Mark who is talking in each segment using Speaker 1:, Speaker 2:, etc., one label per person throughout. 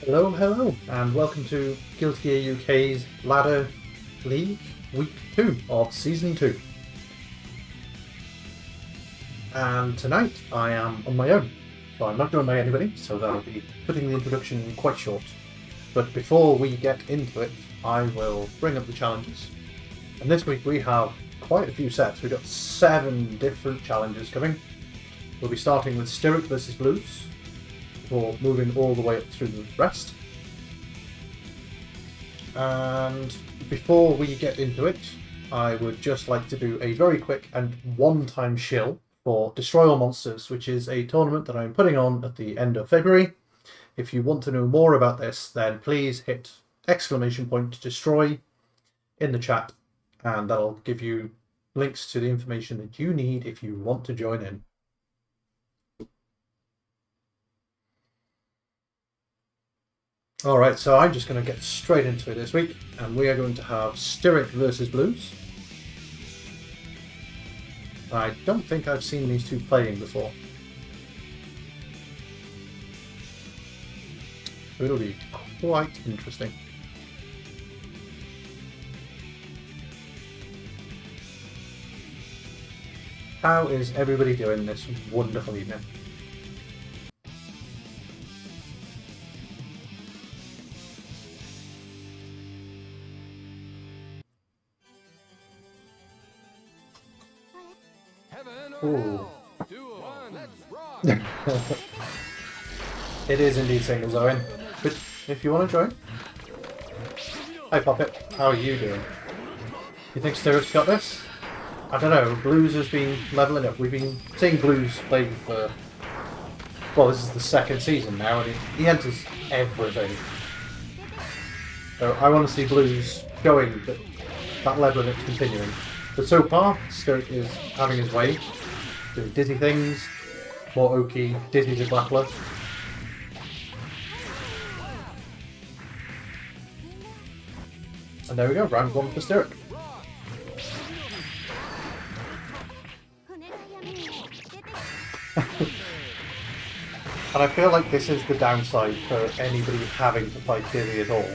Speaker 1: Hello, hello, and welcome to Guilty Gear UK's Ladder League Week 2 of Season 2. And tonight I am on my own, so I'm not joined by anybody, so that'll be putting the introduction quite short. But before we get into it, I will bring up the challenges. And this week we have quite a few sets. We've got 7 different challenges coming. We'll be starting with StiRik versus Blues, before moving all the way up through the rest. And before we get into it, I would just like to do a very quick and one-time shill for Destroy All Monsters, which is a tournament that I'm putting on at the end of February. If you want to know more about this, then please hit !destroy in the chat, and that'll give you links to the information that you need if you want to join in. Alright, so I'm just going to get straight into it this week, and we are going to have StiRik versus Blues. I don't think I've seen these two playing before. It'll be quite interesting. How is everybody doing this wonderful evening? Ooh. It is indeed single zone, but if you want to join. Hi Poppet, how are you doing? You think StiRik's got this? I don't know, Blues has been levelling up. We've been seeing Blues play for, well, this is the 2nd season now, and he enters everything. So I want to see Blues going, but that leveling up continuing. But so far, StiRik is having his way, doing dizzy things, more Oki, Disney to grappler. And there we go, round 1 for StiRik. And I feel like this is the downside for anybody having to fight Dizzy at all.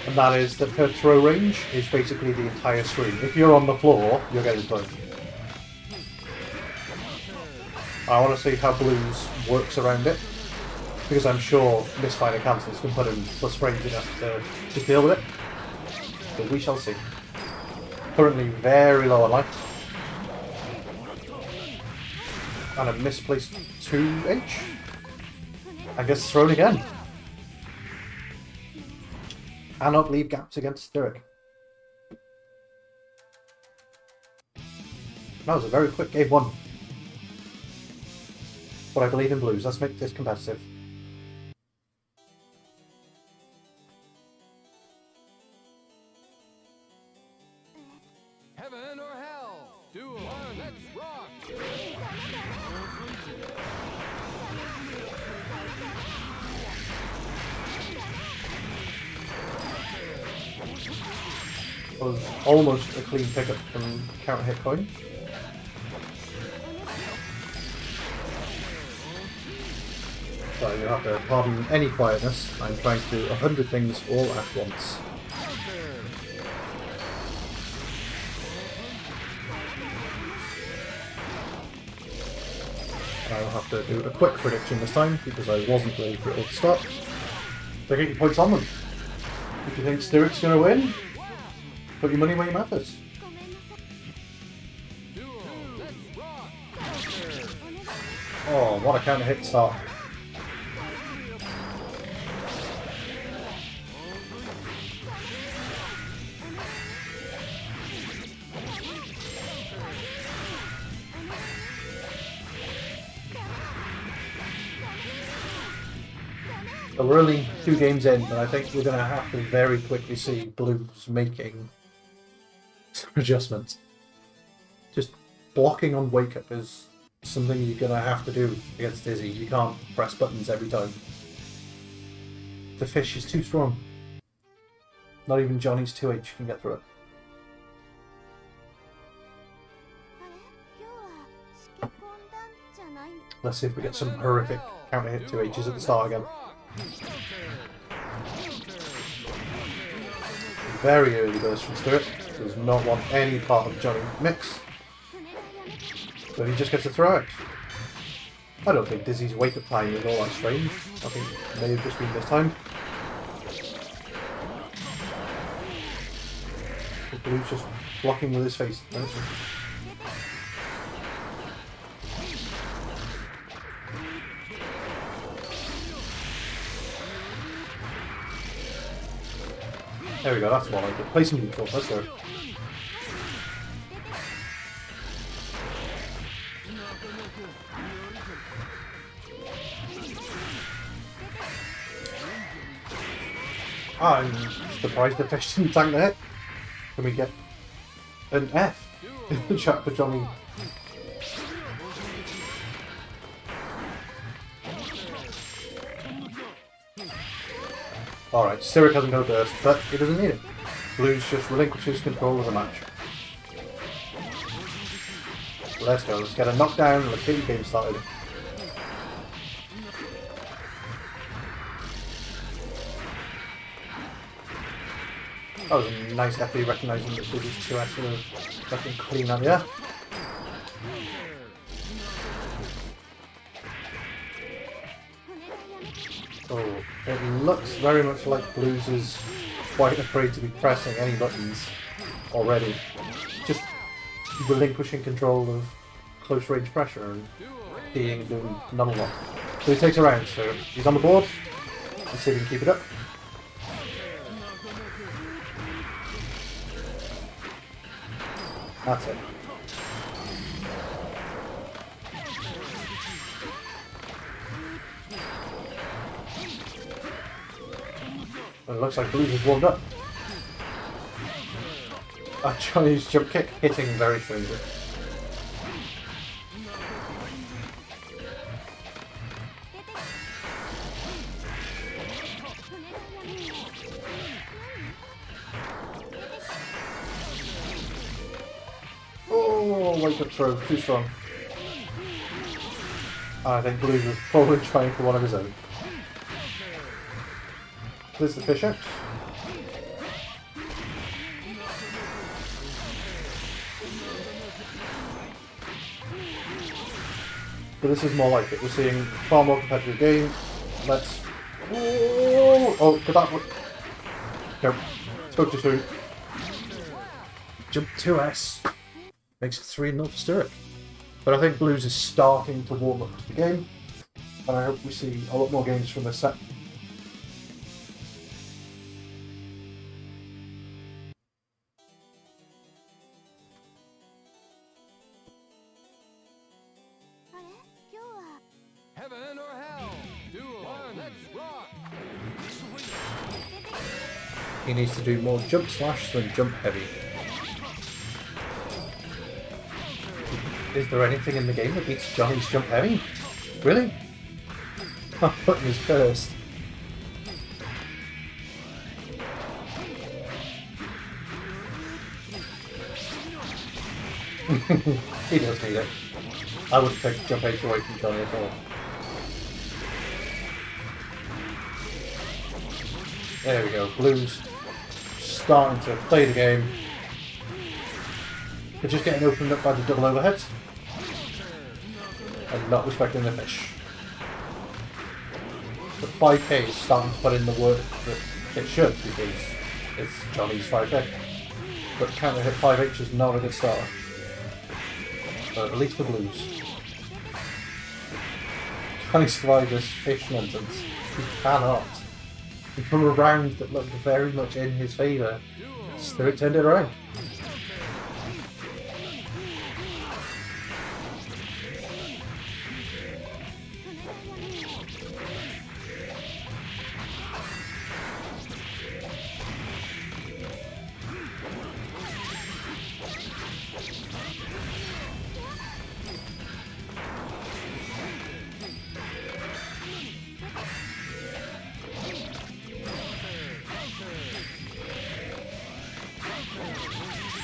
Speaker 1: And that is that her throw range is basically the entire screen. If you're on the floor, you're getting thrown. I want to see how Blues works around it, because I'm sure Misfire Cancels can put in plus frames enough to deal with it. But we shall see. Currently very low on life. And a misplaced 2H. I guess thrown again. Cannot leave gaps against StiRik. That was a very quick game 1. But I believe in Blues. Let's make this competitive.
Speaker 2: Heaven or hell? Duel. Let's rock.
Speaker 1: Was almost a clean pickup from counter hit coin. So you'll have to pardon any quietness. I'm trying to do 100 things all at once. And I'll have to do a quick prediction this time because I wasn't ready for it all to start. So get your points on them. If you think StiRik's going to win, put your money where your mouth is. Oh, what a counter hit start. So we're only 2 games in, but I think we're going to have to very quickly see Blues making some adjustments. Just blocking on wake up is something you're going to have to do against Dizzy. You can't press buttons every time. The fish is too strong. Not even Johnny's 2H can get through it. Let's see if we get some horrific counter hit 2Hs at the start again. Very early burst from StiRik. Does not want any part of the Johnny mix. But he just gets a throw out. I don't think Dizzy's wake-up time is all that strange. I think it may have just been mistimed. Blue's just blocking with his face. There we go, that's more like it. Placing neutral, let's go. I'm surprised the fish didn't tank the hit. Can we get an F in the chat for Johnny? Alright, StiRik hasn't got a burst, but he doesn't need it. Blues just relinquishes control of the match. Let's go, let's get a knockdown and let's get the game started. That was a nice FB recognising that this is 2S sort of fucking clean up, yeah? Oh, it looks very much like Blues is quite afraid to be pressing any buttons already. Just relinquishing control of close range pressure and doing none of that. So he takes a round, so he's on the board. Let's see if he can keep it up. That's it. Well, it looks like Blues is warmed up. Johnny's jump kick hitting very smoothly. Oh, wake up throw, too strong. I think Blues was probably trying for one of his own. There's the fish out. But this is more like it. We're seeing far more competitive game. Let's. Oh, could that one? No. Spoke too soon. Jump 2S. Makes it 3-0 for StiRik. But I think Blues is starting to warm up to the game. And I hope we see a lot more games from this set.
Speaker 2: Heaven or hell? Duel. Let's rock.
Speaker 1: He needs to do more jump slash than jump heavy. Is there anything in the game that beats Johnny's jump heavy? Really? That button is cursed. He does need it. I wouldn't take jump H away from Johnny at all. There we go, Blues starting to play the game. They're just getting opened up by the double overheads and not respecting the fish. The 5k is starting to put in the work that it should because it's Johnny's 5k. But counter hit 5H is not a good start. But at least for Blues. Can he survive this fish nonsense? He cannot. And from a round that looked very much in his favour, StiRik turned it around.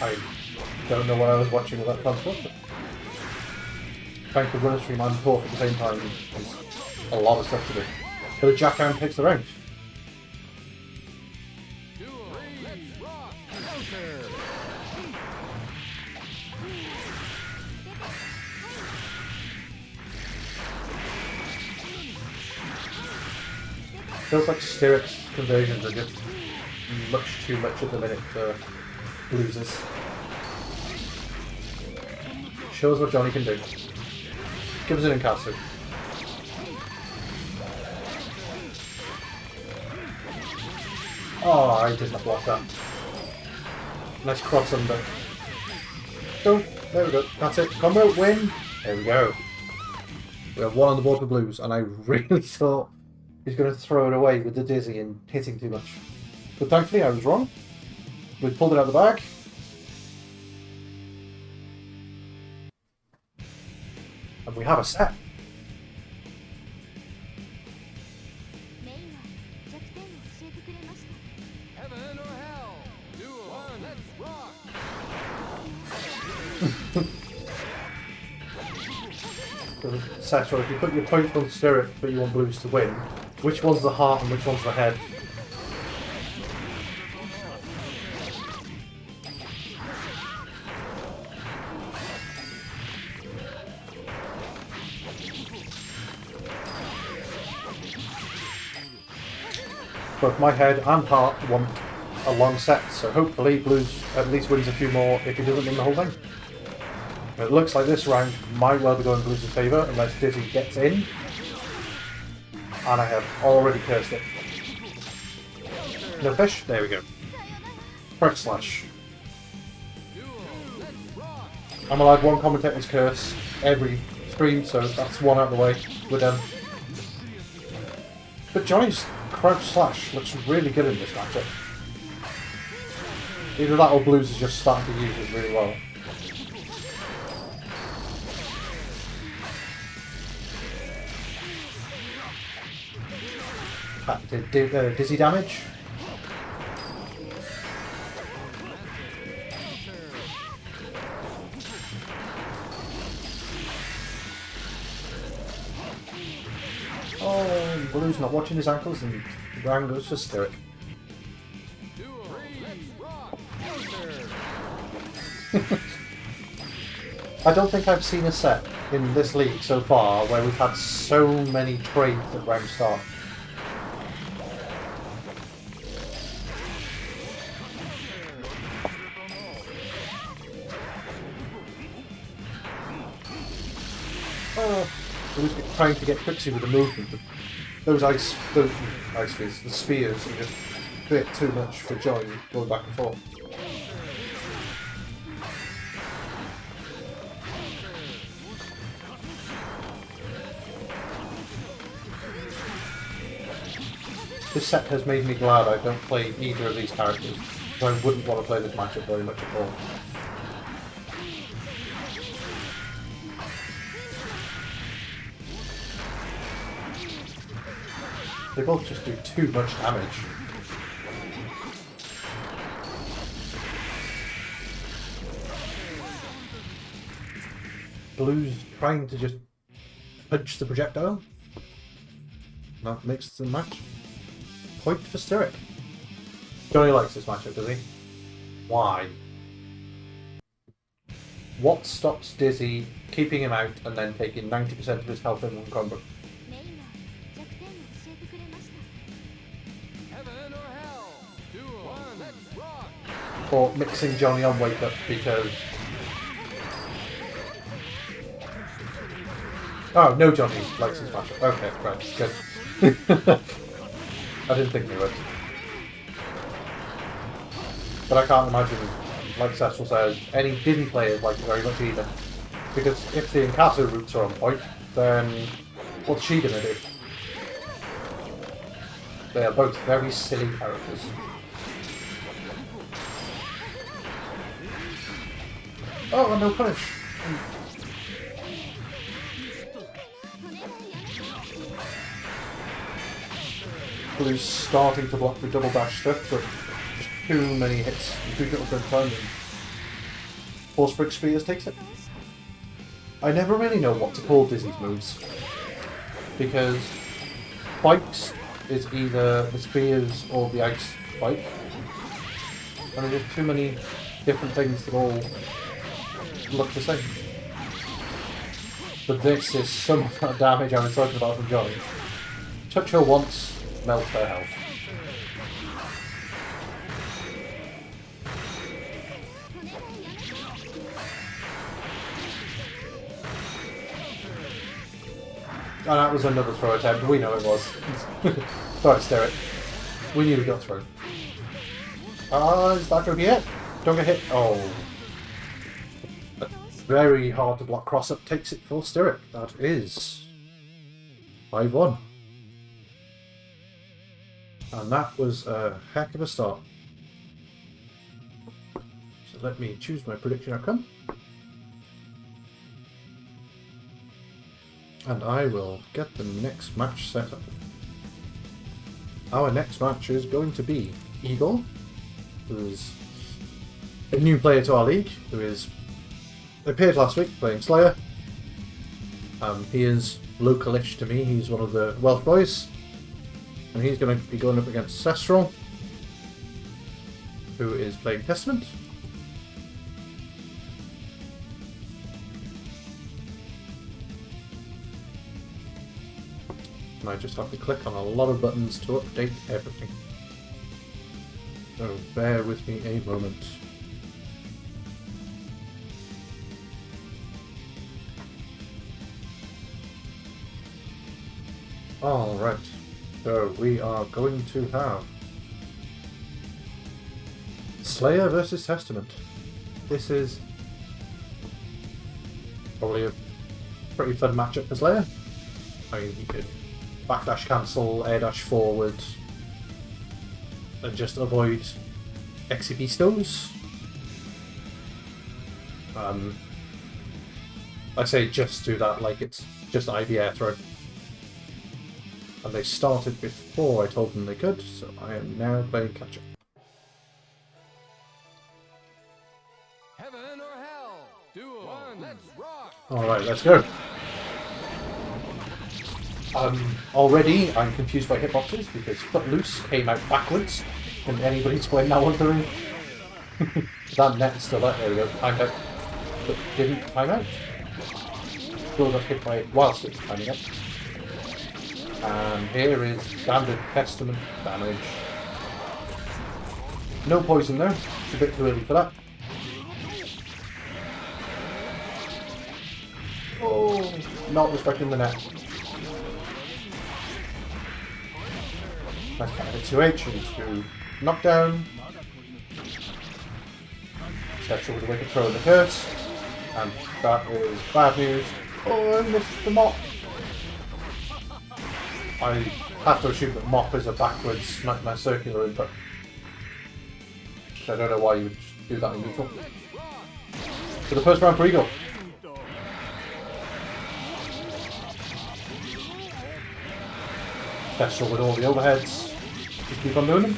Speaker 1: I don't know what I was watching with that transport, but trying to run a stream and talk at the same time is a lot of stuff to do. But a jackdown takes the round. Feels like StiRik's conversions are just much too much at the minute for losers. Shows what Johnny can do. Give us an Inkasu. Oh, I did not block that. Nice cross under. Don't. There we go. That's it. Combo win. There we go. We have one on the board for blues, and I really thought he's going to throw it away with the dizzy and hitting too much. But thankfully, I was wrong. We pulled it out of the bag. And we have a set.
Speaker 2: Heaven or hell? Duel. Let's rock.
Speaker 1: Sestral, if you put your points on StiRik but you want blues to win, which one's the heart and which one's the head? Both my head and heart want a long set, so hopefully blues at least wins a few more if he doesn't win the whole thing. It looks like this round might well be going in Blues' favour unless Dizzy gets in. And I have already cursed it. No fish? There we go. Press slash. I'm allowed one commentator's curse every stream, so that's one out of the way. We're done. But Johnny's crouch slash looks really good in this matchup. Either that or Blues is just starting to use it really well. Dizzy damage. Oh, Blue's not watching his ankles and round goes for StiRik. I don't think I've seen a set in this league so far where we've had so many trades at round start. Who's trying to get Pixie with the movement, but those ice spears, the spears are just a bit too much for Johnny going back and forth. This set has made me glad I don't play either of these characters, so I wouldn't want to play this matchup very much at all. They both just do too much damage. Blue's trying to just punch the projectile. That makes the match. Point for StiRik. Johnny likes this matchup, does he? Why? What stops Dizzy keeping him out and then taking 90% of his health in one combo? Or mixing Johnny on Wake Up because... Oh, no Johnny likes this matchup. Okay, right, good. I didn't think he would. But I can't imagine, like Sestral says, any Disney players like it very much either. Because if the Inkasu roots are on point, then what's she gonna do? They are both very silly characters. Oh, no punish! Blue's starting to block the double dash stuff, but just too many hits, too little good time, and Force Brick Spears takes it. I never really know what to call Dizzy's moves, because spikes is either the spears or the ice spike, and there's too many different things that all look the same. But this is some of that damage I was talking about from Johnny. Touch her once, just melt her health. And that was another throw attempt. We know it was. Sorry, StiRik. We knew we got through. Is that going to be it? Don't get hit. Oh. Very hard to block cross-up takes it for StiRik. That is 5-1. And that was a heck of a start. So let me choose my prediction outcome. And I will get the next match set up. Our next match is going to be IGOR, who is a new player to our league, who is appeared last week playing Slayer. He is localish to me, he's one of the Welsh boys. And he's going to be going up against Sestral, who is playing Testament. And I just have to click on a lot of buttons to update everything. So bear with me a moment. Alright, so we are going to have Slayer versus Testament. This is probably a pretty fun matchup for Slayer. I mean, he could backdash cancel, air dash forward, and just avoid XCP stones. I say just do that like it's just IV air throw. And they started before I told them they could, so I am now playing catch up.
Speaker 2: Heaven or hell? Duel. One. Let's rock.
Speaker 1: Alright, let's go. Already I'm confused by hitboxes because Footloose came out backwards, and anybody's going now wondering. That net's still there, there we go, timed out. But didn't time out. Still got hit by it whilst it was timing out. And here is standard Testament damage. No poison though, it's a bit too early for that. Oh, not respecting the net. Nice kind of 2H into knockdown. Sestral with a wicked throw in the curse. And that is bad news. Oh, I missed the mop. I have to assume that mop is a backwards nightmare circular input. I don't know why you would do that in neutral. So the first round for IGOR. Sestral with all the overheads. Just keep on doing them.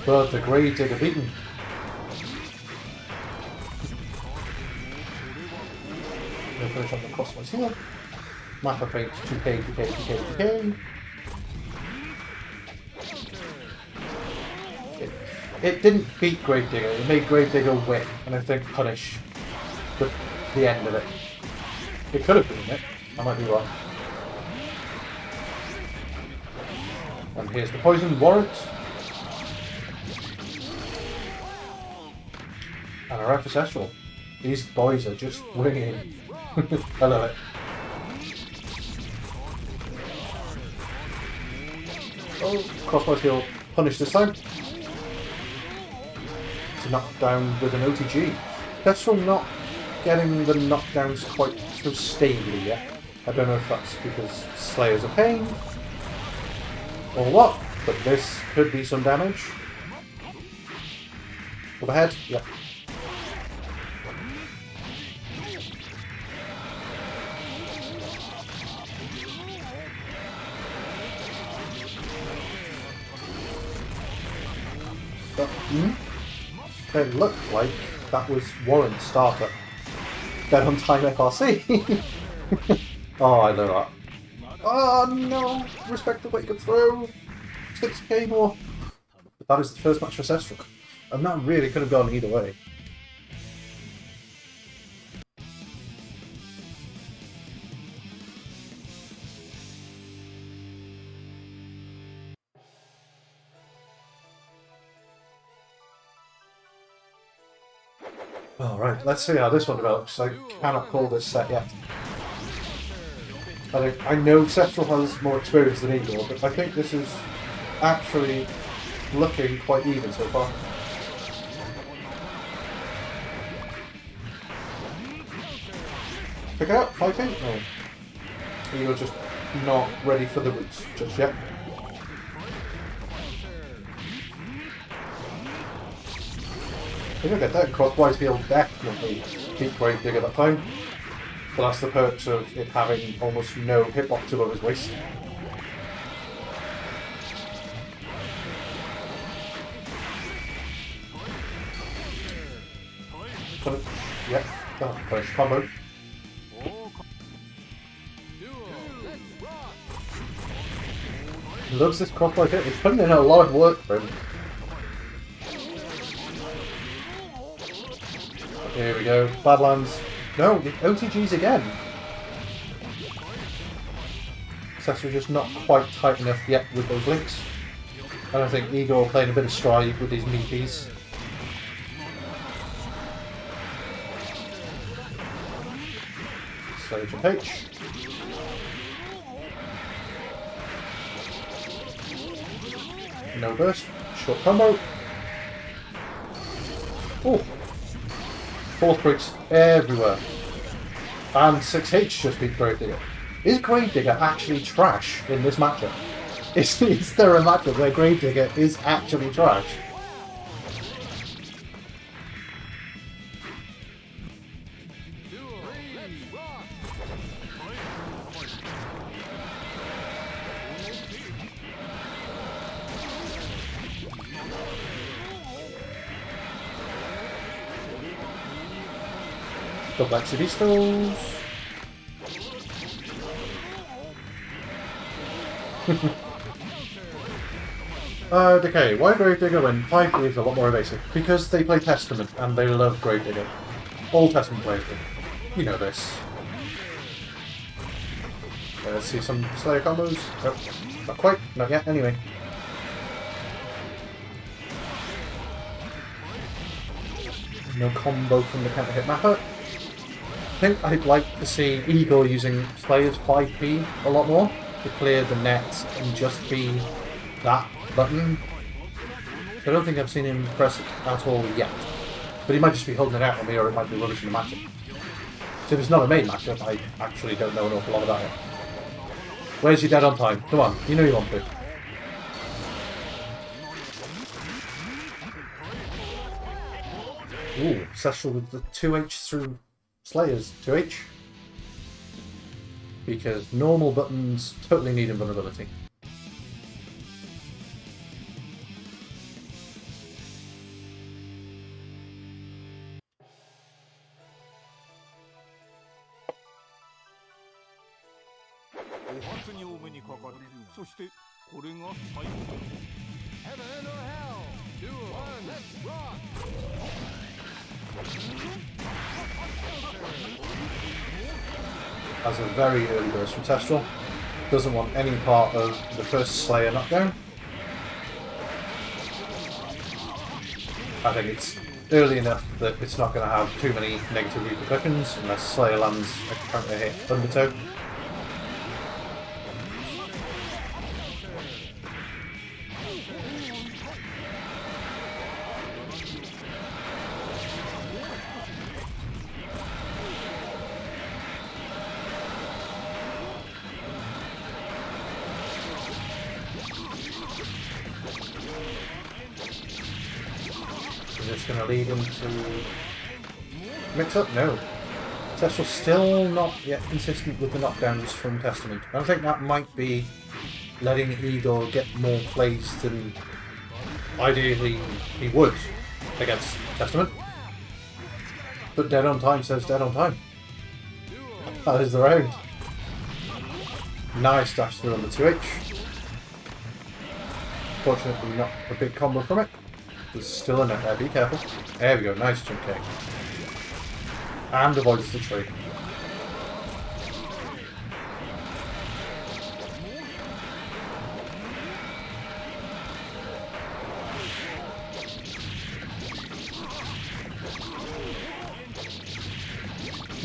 Speaker 1: But the Grave Digger beaten. We'll finish up the crosswise here. Mapper Fate 2k, 2k, 2k, 2k. It didn't beat Grave Digger, it made Grave Digger win, and I think punish the end of it. It could have been it, I might be wrong. And here's the poison warrant. And a right for Sestral. These boys are just winning. I love it. Oh, crossbow heal punish this time. To knock down with an OTG. Sestral not getting the knockdowns quite so stably yet. I don't know if that's because Slayer's a pain or what, but this could be some damage. Overhead? Yep. It looked like that was Warren's starter. Dead on time FRC. Oh, I know that. Oh no! Respect the way you could throw. 6k more. But that is the first match for Sestral. And that really could have gone either way. Alright, let's see how this one develops. I cannot call this set yet. I know Sestral has more experience than Igor, but I think this is actually looking quite even so far. Pick it up, 5 feet? No. Igor's just not ready for the boots just yet. If you get that, crosswise he'll definitely beat Gravedigger that time. But that's the perks of it having almost no hitbox above his waist. Yep, that's a push combo. He loves this crosswise hit, he's putting in a lot of work for him. Here we go, Badlands. No, the OTGs again. Sestral just not quite tight enough yet with those links. And I think Igor playing a bit of stride with these meaties. Slow jump H. No burst. Short combo. Oh. Force breaks everywhere. And 6H just beat Gravedigger. Is Gravedigger actually trash in this matchup? Is there a matchup where Gravedigger is actually trash? Complexity stalls. Decay. Why Gravedigger when 5 is a lot more evasive? Because they play Testament and they love Gravedigger. All Testament players do. You know this. Let's see some Slayer combos. Nope. Not quite. Not yet. Anyway. No combo from the counter hit mapper. I think I'd like to see Igor using Slayer's 5p a lot more to clear the net and just be that button. I don't think I've seen him press it at all yet. But he might just be holding it out on me, or it might be rubbish in the matchup. So if it's not a main matchup, I actually don't know an awful lot about it. Where's your dead on time? Come on, you know you want to. Ooh, Sestral with the 2H through Slayer's 2H. Because normal buttons totally need invulnerability.
Speaker 2: Heaven or hell? Duel. One. Let's rock.
Speaker 1: Has a very early burst from Sestral. Doesn't want any part of the first Slayer knockdown. I think it's early enough that it's not going to have too many negative repercussions unless Slayer lands a counter hit undertow. Is this going to lead into mix up? No. Sestral's still not yet consistent with the knockdowns from Testament. I think that might be letting Igor get more plays than ideally he would against Testament. But dead on time says dead on time. That is the round. Nice dash through on the 2H. Fortunately not a big combo from it. There's still a net there, be careful. There we go, nice jump kick. And avoids the tree.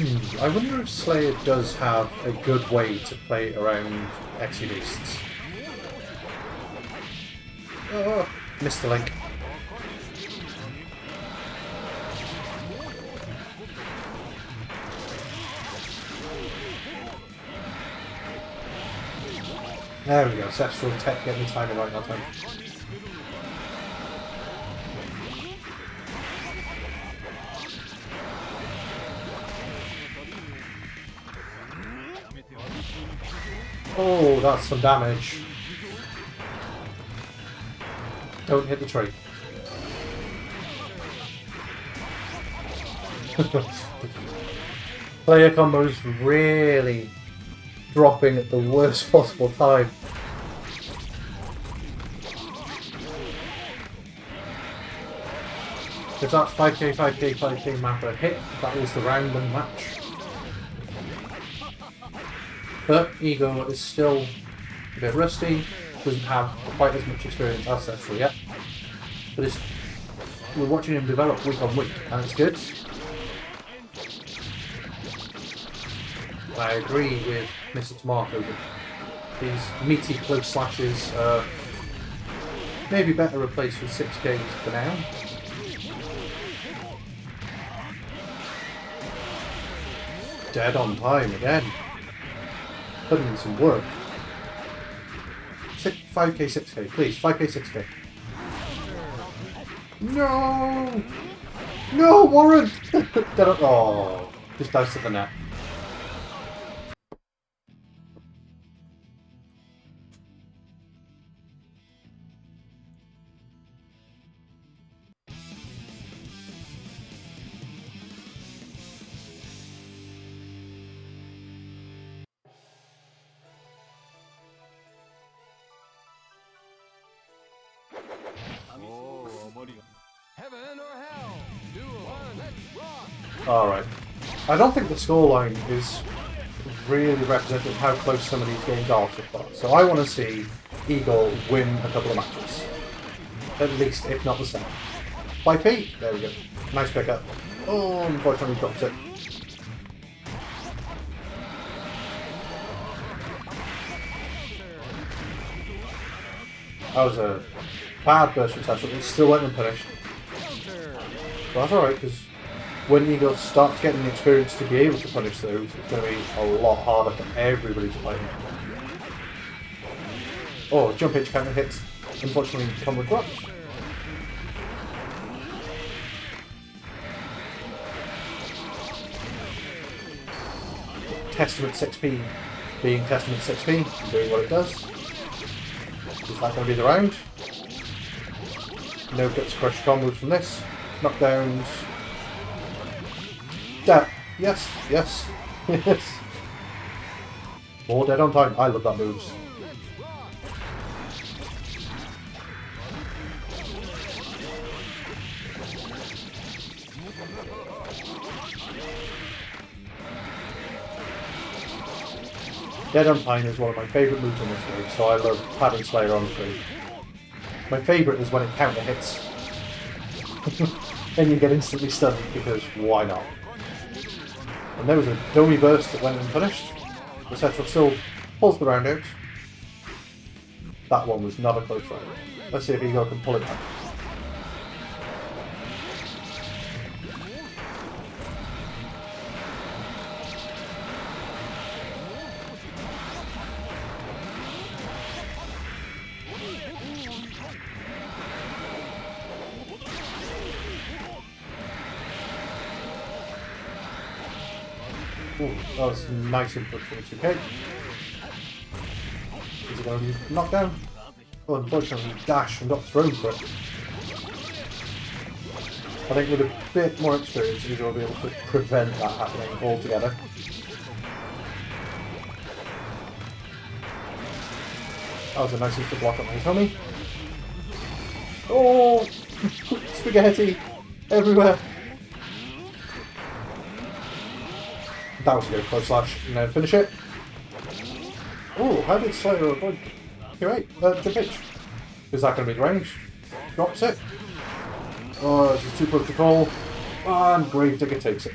Speaker 1: I wonder if Slayer does have a good way to play around Exy Beasts. Oh, missed the link. There we go, Sestral tech getting the timing right that time. Oh, that's some damage. Don't hit the tree. Player combos really dropping at the worst possible time. If that 5k, 5k, 5k map had hit, that was the round and match. But IGOR is still a bit rusty, doesn't have quite as much experience as Sestral yet. But we're watching him develop week on week, and it's good. I agree with Mr. Tomato that these meaty close slashes are maybe better replaced with 6Ks for now. Dead on time again. Putting in some work. 5k, 6k, please. 5k, 6k. No! No, Warren! Oh, just dives to the net.
Speaker 2: Heaven or hell? Duel. One, let's rock.
Speaker 1: Alright. I don't think the scoreline is really representative of how close some of these games are so far. So I want to see IGOR win a couple of matches. At least, if not the same. 5p? There we go. Nice pickup. Oh, unfortunately dropped it. That was a bad burst from Sestral. It still went unpunished. But that's alright, because when IGOR starts getting the experience to be able to punish those, it's going to be a lot harder for everybody to fight him. Oh, jump hitch counter hits. Unfortunately, combo dropped. Testament 6p being Testament 6p, doing what it does. Is that going to be the round? No guts crush combos from this. Knockdowns. Dead. Yes, yes, yes. More dead on time. I love that moves. Dead on time is one of my favourite moves in this game, so I love having Slayer on screen. My favourite is when it counter hits. And you get instantly stunned, because why not? And there was a dummy burst that went unpunished. The Sestral still pulls the round out. That one was not a close round. Let's see if IGOR can pull it back. Ooh, that was nice input for the 2k. Is it going to be knocked down? Oh, unfortunately, dashed and got thrown for it. I think with a bit more experience, you're going to be able to prevent that happening altogether. That was a nice to block up my tummy. Oh! Spaghetti! Everywhere! That was a good close slash, and then finish it. Oh, how did Slayer avoid? You're right, jump pitch. Is that going to be the range? Drops it. Oh, this is too close to call. And Gravedigger takes it.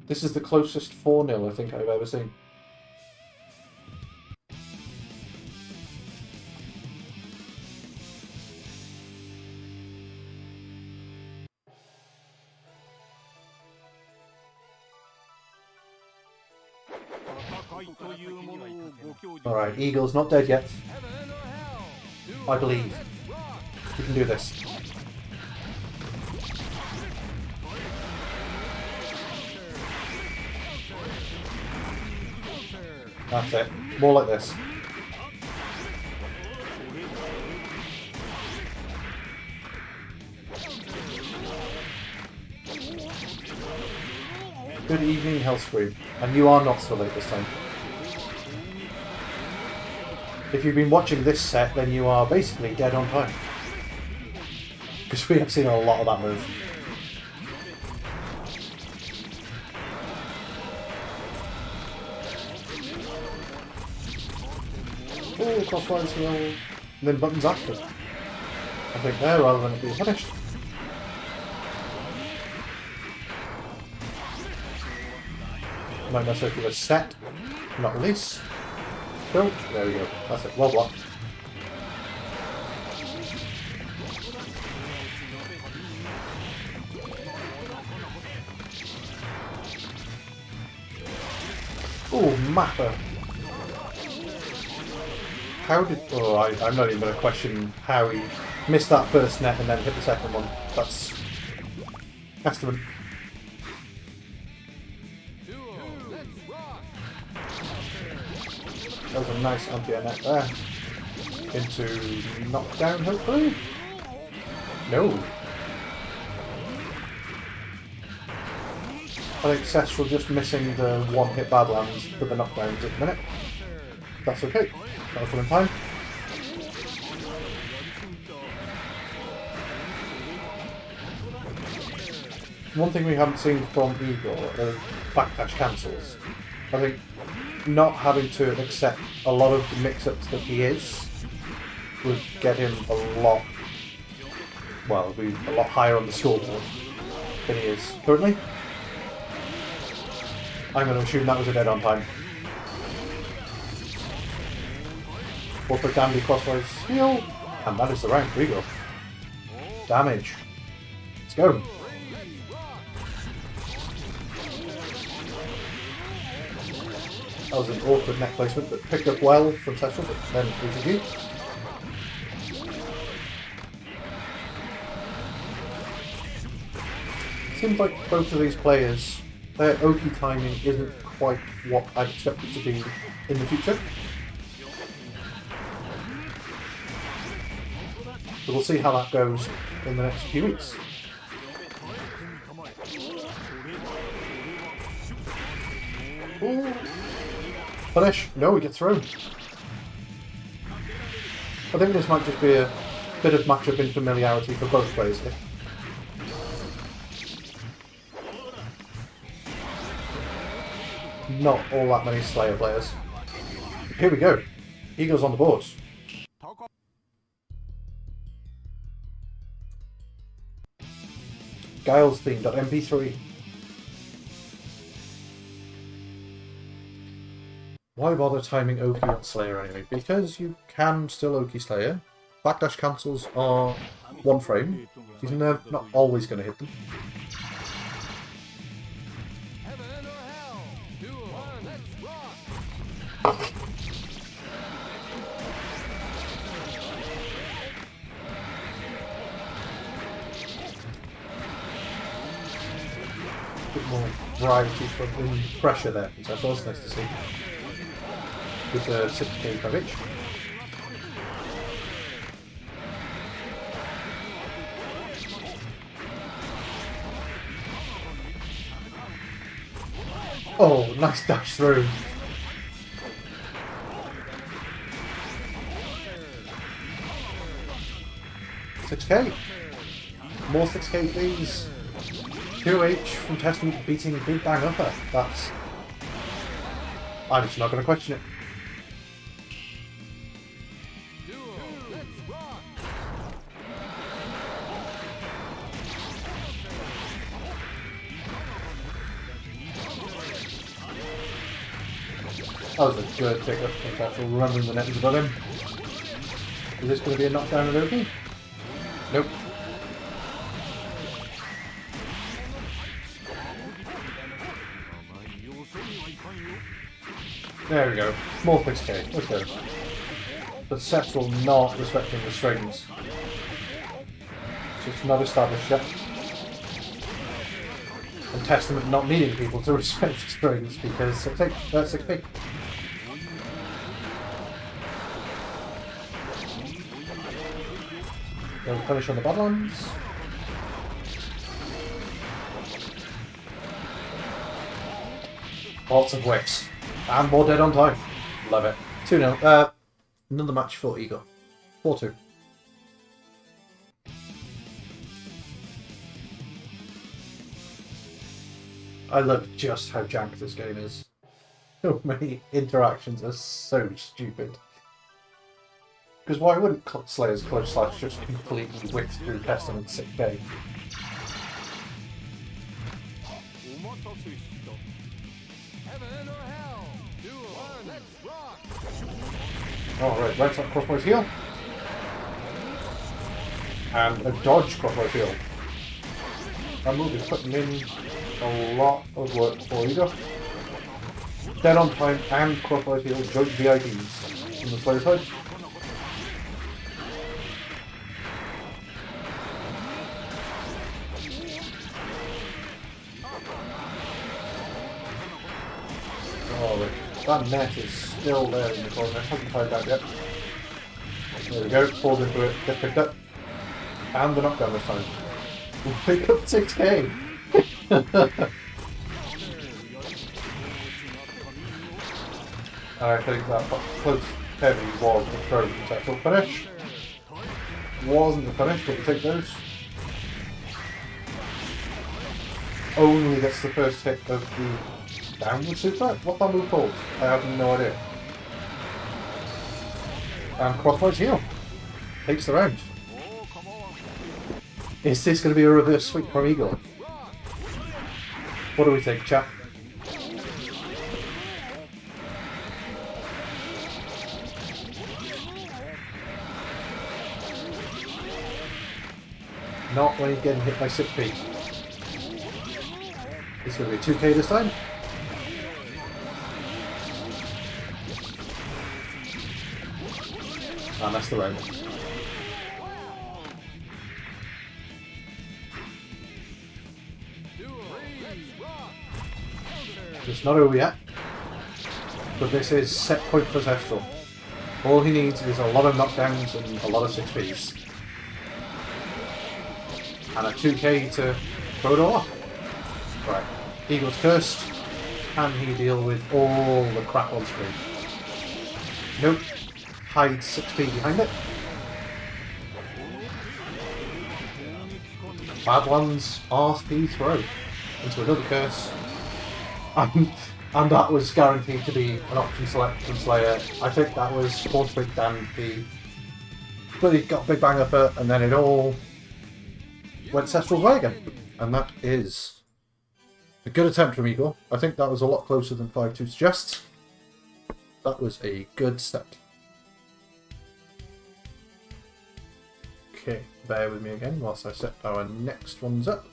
Speaker 1: This is the closest 4-0 I think I've ever seen. Alright, Eagle's not dead yet. I believe. We can do this. That's it. More like this. Good evening, Hellscream. And you are not so late this time. If you've been watching this set, then you are basically dead on time. Because we have seen a lot of that move. Oh, crosswise heal. And then buttons after. I think there rather than it being finished. Might mess up with a set, not release. Don't. There we go. That's it. Well blocked. Oh, Mapper. How did... Oh, I'm not even going to question how he missed that first net and then hit the second one. That's... Testament. That was a nice anti-air net there. Into knockdown, hopefully? No. I think Sestral just missing the one-hit Badlands for the knockdowns at the minute. That's okay. That'll come in time. One thing we haven't seen from IGOR are backdash cancels. I think not having to accept a lot of the mix-ups that he is would get him a lot, well, be a lot higher on the scoreboard than he is currently. I'm going to assume that was a dead on time. Water Dandy crosswise heal, and that is the round. Here we go. Damage. Let's go. That was an awkward neck placement, but picked up well from Sestral, but then GG. Seems like both of these players, their Oki timing isn't quite what I'd expect it to be in the future. So we'll see how that goes in the next few weeks. Ooh. Punish. No, we get thrown. I think this might just be a bit of matchup unfamiliarity for both players here. Not all that many Slayer players. Here we go. Eagles on the boards. Giles theme.mp3. Why bother timing Oki on Slayer anyway? Because you can still Oki Slayer. Backdash cancels are one frame. He's not always going to hit them.
Speaker 2: Heaven or hell? 2 1, let's rock!
Speaker 1: A bit more variety from pressure there, so that was nice to see. With the 6k coverage. Oh, nice dash through. $6k. More 6k please. 2H from Testament beating Big Bang Upper. That's... I'm just not going to question it. That was a good pickup from Sestral, running the net above him. Is this going to be a knockdown of Oki? Nope. There we go. More 6k. Let's go. But Sestral not respecting the strings. It's just not established yet. And Testament not needing people to respect the strings because 6p. They'll punish on the Badlands. Lots of whiffs. And more dead on time. Love it. 2-0. Another match for IGOR. 4-2. I love just how jank this game is. So many interactions are so stupid. Because why wouldn't Slayer's Close Slash just completely whip through Testament 6k?
Speaker 2: Heaven or hell? Duel. Let's rock.
Speaker 1: Alright, right side crossbows heal. And a dodge crossbow heal. And we'll be putting in a lot of work for IGOR. Dead on time and crossbow heal joint VIPs from the Slayer side. Oh, that net is still there in the corner. It hasn't tied down yet. There we go. Falls into it. Gets picked up. And the knockdown this time. We'll pick up 6k. I think that close heavy was the throw potential finish. Wasn't the finish, but we take those. Only gets the first hit of the downward super? What that move called? I have no idea. And crossbows heal. Takes the round. Is this going to be a reverse sweep from IGOR? What do we think, chat? Not when he's getting hit by 6p. It's going to be 2k this time. And that's the round. It's not over yet, but this is set point for Sestral. All he needs is a lot of knockdowns and a lot of 6Ps. And a 2k to throw it all off. Right, IGOR's cursed. Can he deal with all the crap on screen? Nope. Hides 6p behind it. Badlands RP throw into another curse. And that was guaranteed to be an option select from Slayer. I think that was Force Break Dan P. But he got a big bang up it, and then it all went Sestral's way again. And that is a good attempt from IGOR. I think that was a lot closer than 5-2 suggests. That was a good step. Okay, bear with me again whilst I set our next ones up.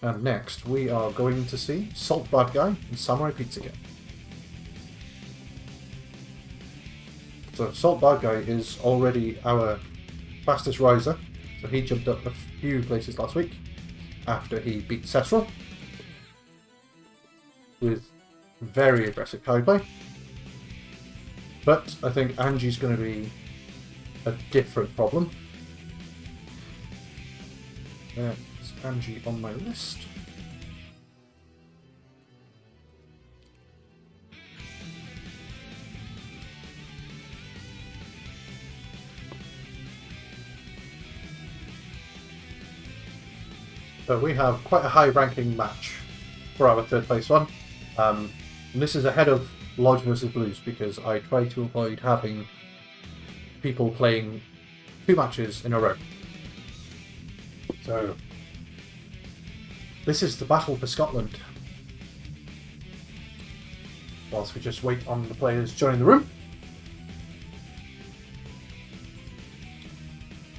Speaker 1: And next we are going to see SaltBadGuy and SamuraiPizzaKen. So SaltBadGuy is already our fastest riser, so he jumped up a few places last week after he beat Sestral with very aggressive high play. But I think Angie's going to be a different problem. There's Angie on my list. So we have quite a high ranking match for our third place one. And this is ahead of Lodge versus Blues because I try to avoid having people playing 2 matches in a row. So this is the battle for Scotland. whilst we just wait on the players joining the room.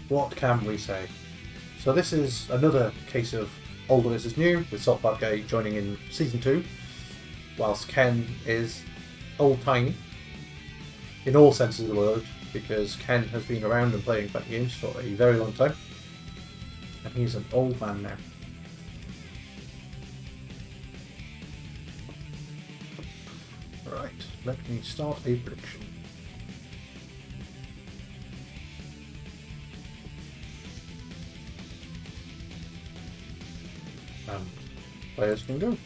Speaker 1: What can we say? So this is another case of older versus new, with SaltBadGuy joining in Season 2, whilst Ken is old-timey, in all senses of the word, because Ken has been around and playing fighting games for a very long time, and he's an old man now. Right, let me start a prediction. And players can go.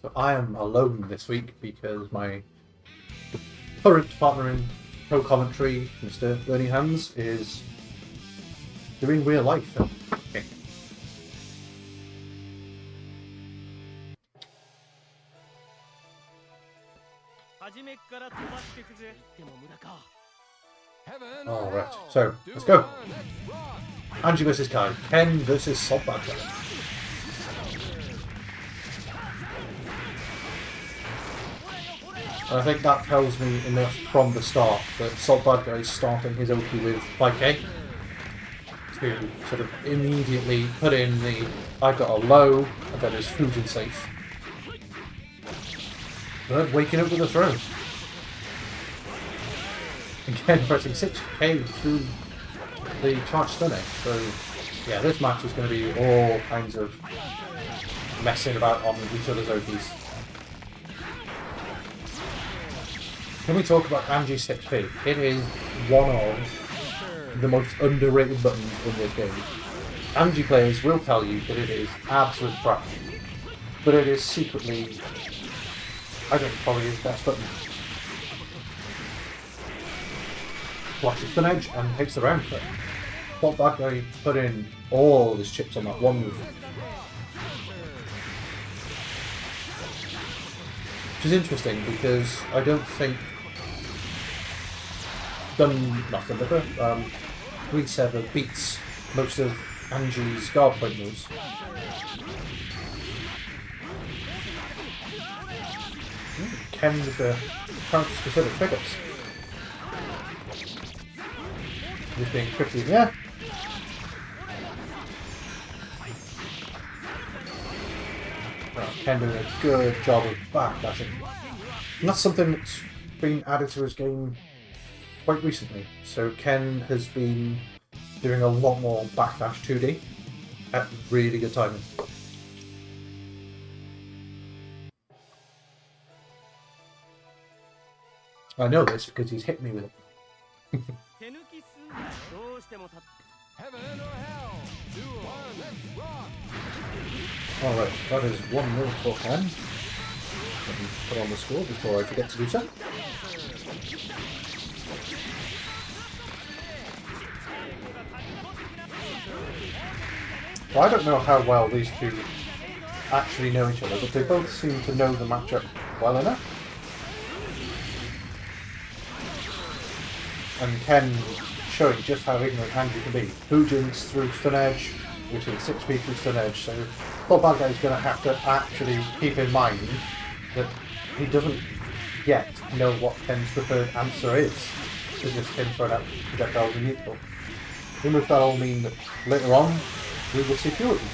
Speaker 1: So I am alone this week because my current partner in co-commentary, Mr. Bernie Hands, is doing real life. Okay. Alright, so let's go. Angie versus Kai. Ken versus SaltBadGuy. And I think that tells me enough from the start that SaltBadGuy is starting his Oki with 5k to sort of immediately put in the I've got a low and then is Fujin safe. But waking up with a throw. Again, pressing 6k through the charge stunning. So yeah, this match is going to be all kinds of messing about on each other's Okis. Can we talk about Angie 6p? It is one of the most underrated buttons in this game. Angie players will tell you that it is absolute crap, but it is secretly, I think, probably his best button. Flashes the edge and takes the round. What that guy put in all his chips on that one move. Which is interesting because I don't think Resever beats most of Angie's guard point moves. Ken with the character specific pickups. Just being tricky, yeah. Well, Ken doing a good job of backdashing. And that's something that's been added to his game quite recently. So Ken has been doing a lot more backdash 2D at really good timing. I know this because he's hit me with it.
Speaker 2: Heaven or hell? Do one, let's rock!
Speaker 1: Alright, that is 1-0 for Ken. Let me put on the score before I forget to do so. Well, I don't know how well these two actually know each other, but they both seem to know the matchup well enough. And Ken showing just how ignorant Angie can be. Fujin's through stun edge, which is 6p through stun edge, so SaltBadGuy is going to have to actually keep in mind that he doesn't yet know what Ken's preferred answer is. It's just him throwing out projectiles in neutral. Even if that'll mean that later on we will see fewer of them.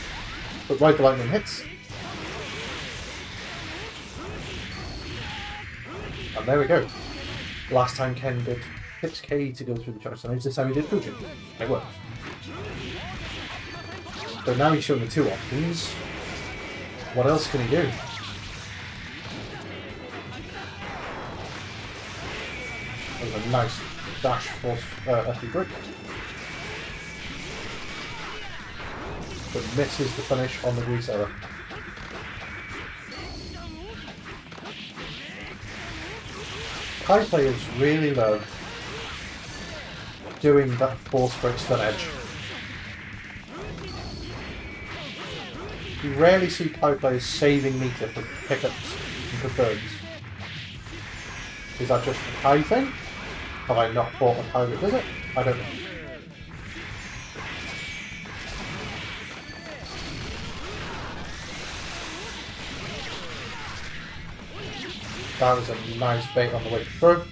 Speaker 1: But Ride the Lightning hits. And there we go. Last time Ken did 6k to go through the charge stage, this time he did Fujin. It works. So now he's showing the two options. What else can he do? That was a nice dash for FD Brick. But misses the finish on the Reseller. High players really love doing that force break stun edge. You rarely see Kai players saving meter for pickups and confirms. Is that just a Kai thing? Have I not fought a Kai that does it? I don't know. That was a nice bait on the way through.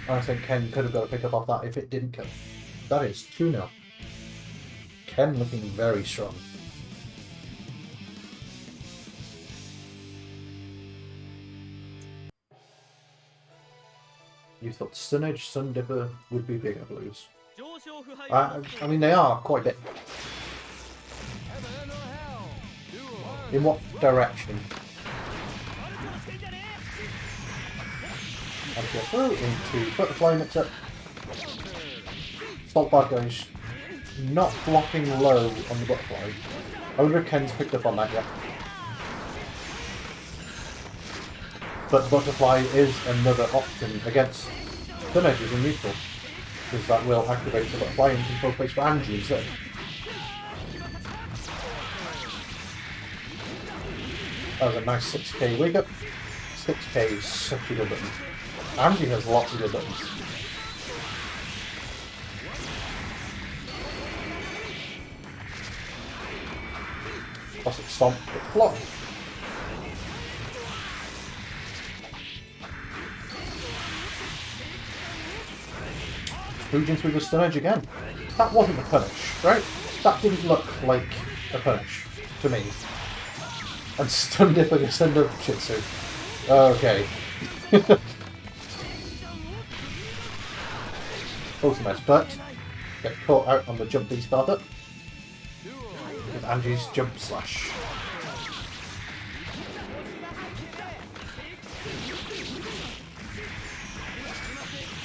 Speaker 1: I think Ken could have got a pick up off that if it didn't kill. That is 2-0. Ken looking very strong. You thought Stun Edge, Sun Dipper would be bigger blues. I mean, they are quite big. In what direction? And go through into Butterfly mix-up. SaltBadGuy's not blocking low on the Butterfly. I wonder if Ken's picked up on that yet. But Butterfly is another option against Stun Edges in neutral, because that will activate the Butterfly and control space for Angie instead. That was a nice 6k wake up. 6k is such a good button. Angie has lots of good buttons. Classic Stomp, it's blocked. Spooking through the Stun Edge again. That wasn't a punish, right? That didn't look like a punish to me. And Stun Dip against Stun Dip Shih Tzu. Okay. Also nice, but get caught out on the jump B startup with Angie's jump slash.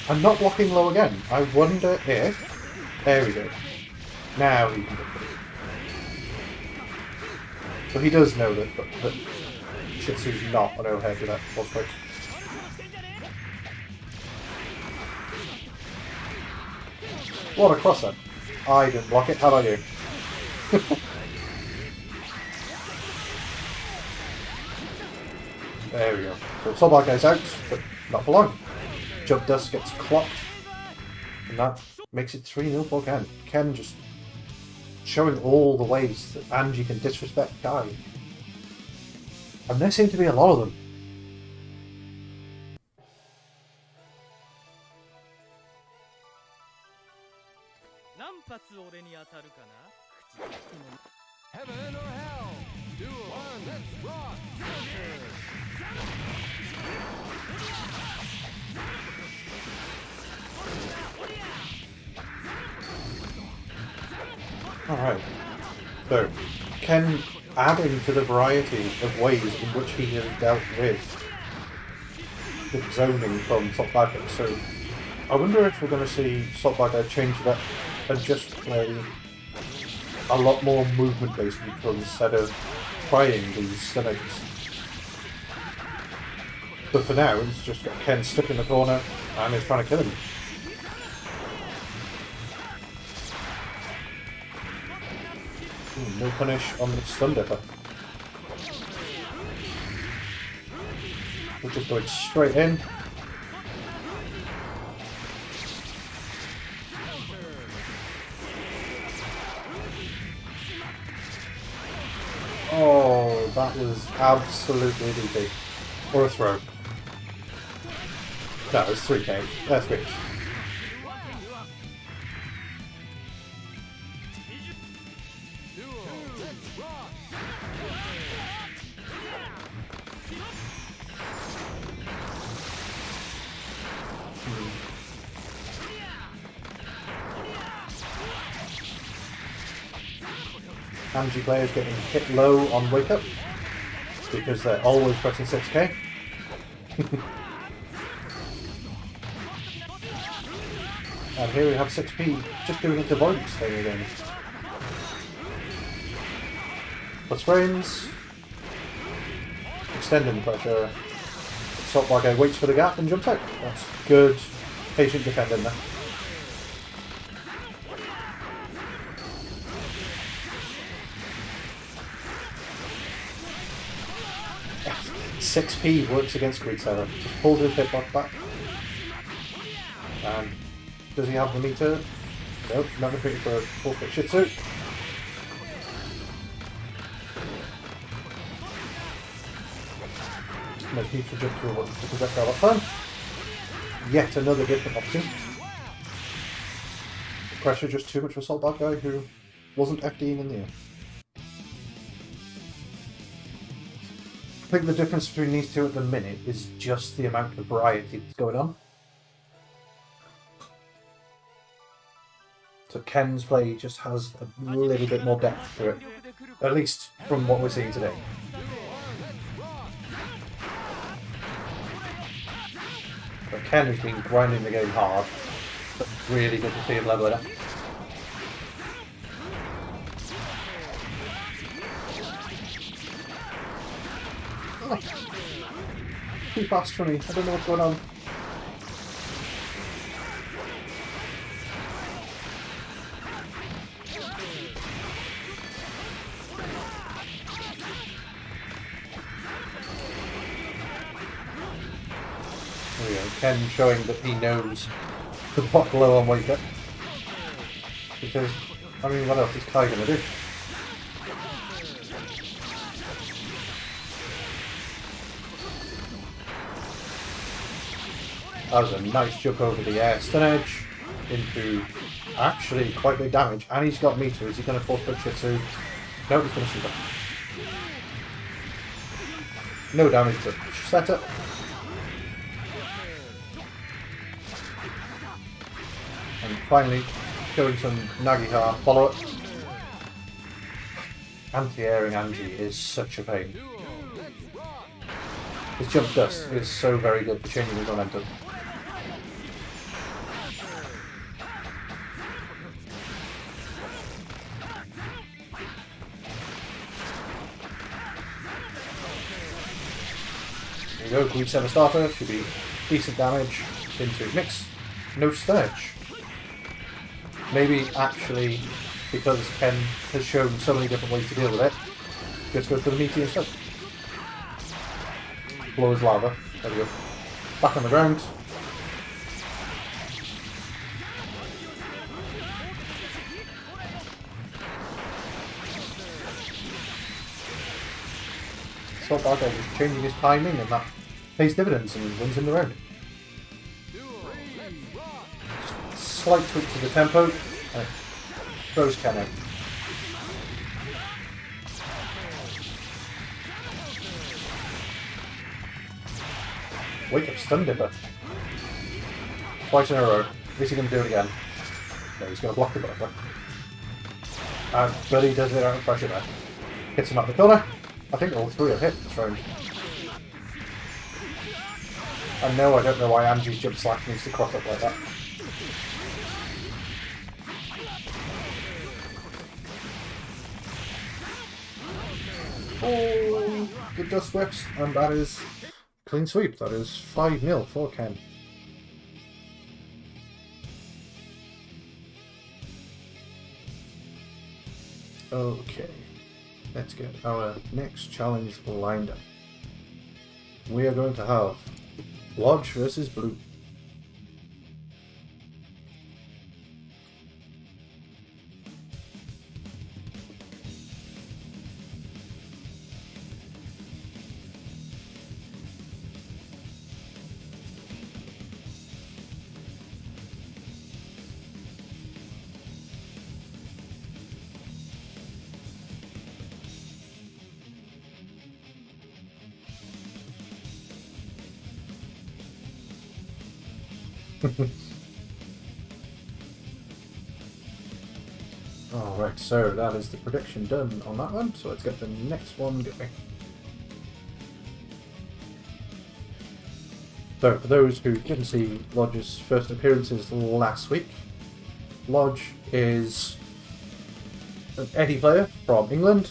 Speaker 1: I'm not blocking low again. I wonder if... There we go. Now he can do it. So he does know that Shih Tzu's not an overhead with that boss break. What a cross-up. I didn't block it, how about you? There we go. So SaltBadGuy's out, but not for long. Jump Dust gets clocked, and that makes it 3-0 for Ken. Ken just showing all the ways that Angie can disrespect Guy. And there seem to be a lot of them.
Speaker 2: Heaven or hell? Do one, let's rock!
Speaker 1: Alright. So, Ken adding to the variety of ways in which he has dealt with the zoning from SaltBadGuy. So, I wonder if we're going to see SaltBadGuy change that and just play a lot more movement-based neutral instead of trying these Stun Edges. But for now, he's just got Ken stuck in the corner and he's trying to kill him. No punish on the Stun Dipper. We're just going straight in. Oh, that was absolutely DP. Or a throw. No, it was 3k. That's 3. Angie players getting hit low on wake up because they're always pressing 6k. And here we have 6p just doing its avoidance thing again. Plus frames. Extending the pressure. SaltBadGuy waits for the gap and jumps out. That's good patient defending there. 6p works against Greed Terror. Just pulls his hitbox back. And does he have the meter? Nope, not retreating for a full fit Shih Tzu. Make neutral jump to a projectile that time. Yet another different option. The pressure just too much for SaltBadGuy, who wasn't FDing in the air. I think the difference between these two at the minute is just the amount of variety that's going on. So Ken's play just has a little bit more depth to it, at least from what we're seeing today. But Ken has been grinding the game hard, but really good to see him level it up. Oh, too fast for me, I don't know what's going on. There we go, Ken showing that he knows to pop low on wake up. Because, I mean, what else is Kai going to do? That was a nice jump over the air stun edge into actually quite big damage, and he's got meter. Is he going to force push it to? No, he's going to super. No damage, but setup. And finally, showing some Nagiha follow-up. Anti-airing Angie is such a pain. His jump dust is so very good for changing his momentum. There you go, Greed 7 starter, should be decent damage into mix. No sturge. Maybe actually, because Ken has shown so many different ways to deal with it, just go for the meaty instead. Blow his lava. There we go. Back on the ground. SaltBadGuy just changing his timing, and that pays dividends and wins him the round. Slight tweak to the tempo, and it throws Ken out. Wake up stun dipper. Twice in a row. Is he going to do it again? No, he's going to block the butterfly. And Buddy does it out of pressure there. Hits him up the corner. I think all three have hit this round. And no, I don't know why Angie's jump slash needs to cross up like that. Oh, the dust whips, and that is clean sweep. That is 5-0 for Ken. Okay, let's get our next challenge lined up. We are going to have Lodge versus Blue. Alright, so that is the prediction done on that one, so let's get the next one going. So, for those who didn't see Lodge's first appearances last week, Lodge is an Eddie player from England,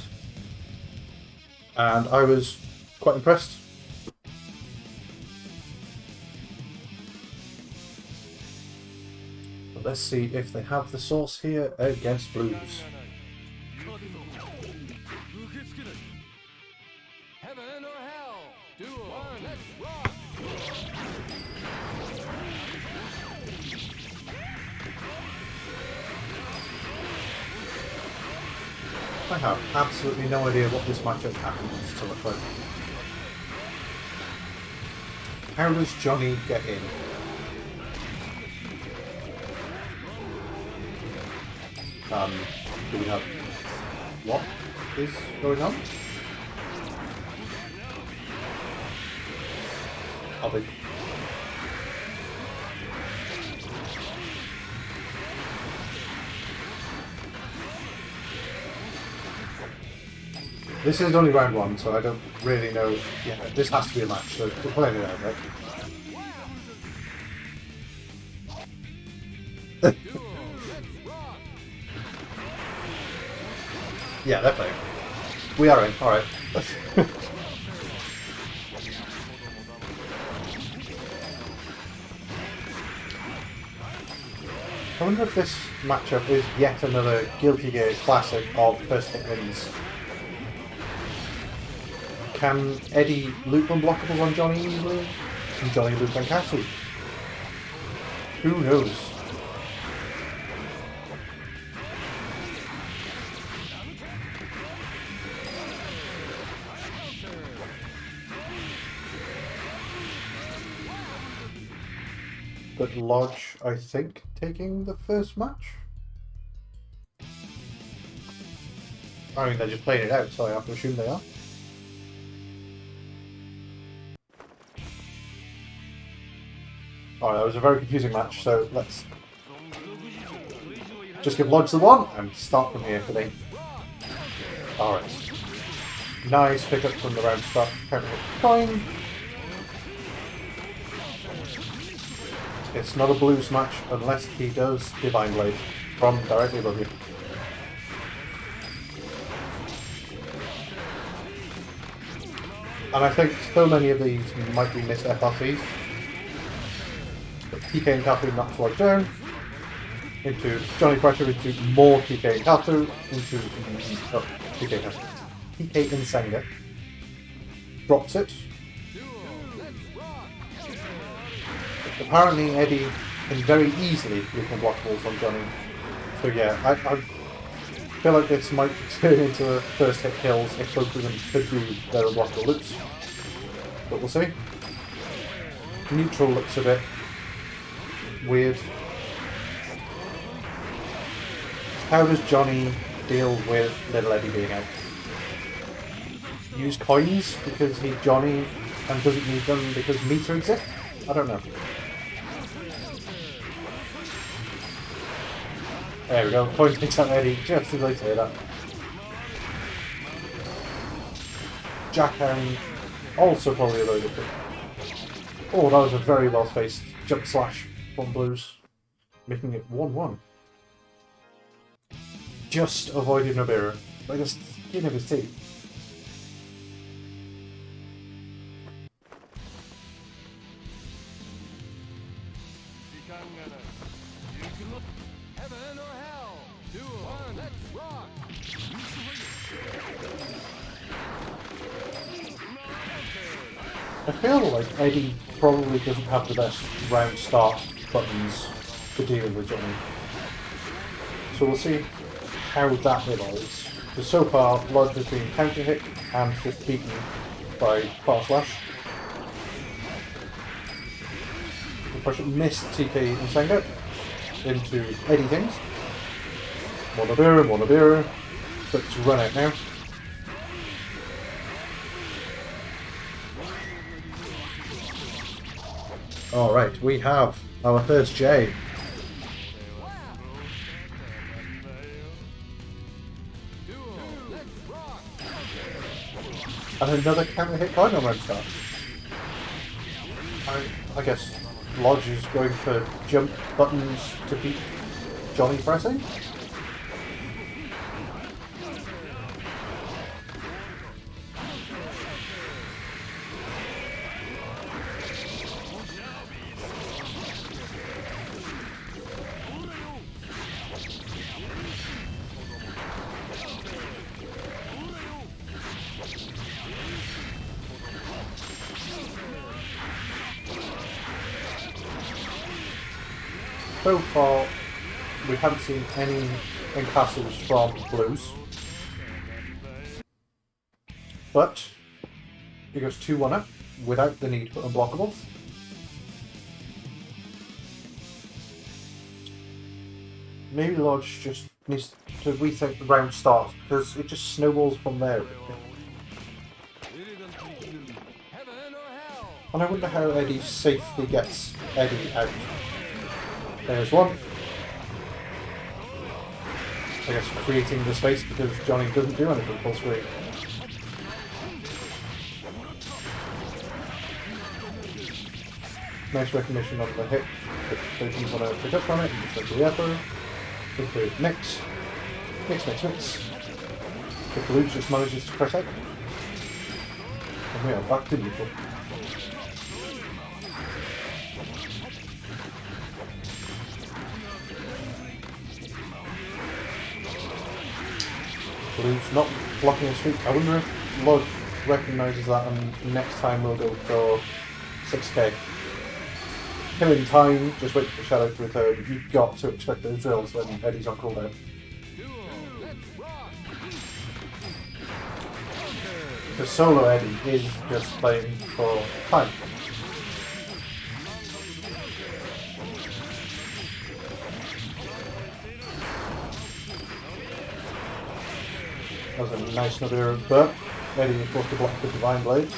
Speaker 1: and I was quite impressed. Let's see if they have the source here against Blues.
Speaker 2: Heaven or hell? Duel. Let's rock.
Speaker 1: I have absolutely no idea what this matchup happens to look like. How does Johnny get in? Do we have... What is going on? Are they... This is only round 1, so I don't really know. Yeah, this has to be a match, so we're playing it out, right? Yeah, they're playing. We are in, alright. I wonder if this matchup is yet another Guilty Gear classic of first hit wins. Can Eddie loop unblockables on Johnny easily? Can Johnny loop on Cassie? Who knows? But Lodge, I think, taking the first match? I mean, they're just playing it out, so I have to assume they are. Alright, that was a very confusing match, so let's just give Lodge the one and start from here for me. Alright. Nice pickup from the round start. Coin. It's not a blues match unless he does Divine Blade from directly above you. And I think so many of these might be missed FRCs. But TK and Kathu knocks Lodge down, into Johnny Pressure, into more TK and Kathu, into TK and Kathu. TK and Senga. Drops it. Apparently Eddie can very easily loop unblockables on Johnny. So yeah, I feel like this might turn into a first hit kills if both of them could do their unblockable loops. But we'll see. Neutral looks a bit weird. How does Johnny deal with Little Eddie being out? Use coins because he's Johnny and doesn't need them because meter exists? I don't know. There we go, coin picks up Eddie just as I say that. Jackhand also probably a very good pick. Oh, that was a very well spaced jump slash from Blues, making it 1-1. Just avoided Nobiru by the skin of his teeth.
Speaker 2: Heaven or hell? Duel. One, let's rock.
Speaker 1: I feel like Eddie probably doesn't have the best round start buttons to deal with Johnny. So we'll see how that evolves. Because so far, Lodge has been counter hit and just beaten by Far Slash. The pressure missed TK and Senga into Eddie things. Monobiru, but it's run out now. Alright, we have our first J. And another counter hit coin on red start. I guess Lodge is going for jump buttons to beat Johnny pressing. So far, we haven't seen any encastles from Blues. But he goes 2-1 up without the need for unblockables. maybe Lodge just needs to rethink the round starts because it just snowballs from there.
Speaker 2: Heaven or hell?
Speaker 1: And I wonder how Eddie safely gets Eddie out. There's one. I guess creating the space because Johnny doesn't do anything full screen. Nice recognition on the hit that you want to pick up from it, and just go to the upper. Into mix. Mix. The blue just manages to press out. And we are back to neutral. Blue's not blocking his feet. I wonder if Lodge recognises that and next time we'll go for 6k. Killing time, just wait for Shadow to return. You've got to expect those drills when Eddie's on cooldown. Because solo Eddie is just playing for time. That was a nice Nibiru burp. Eddie was supposed to block the Divine Blades.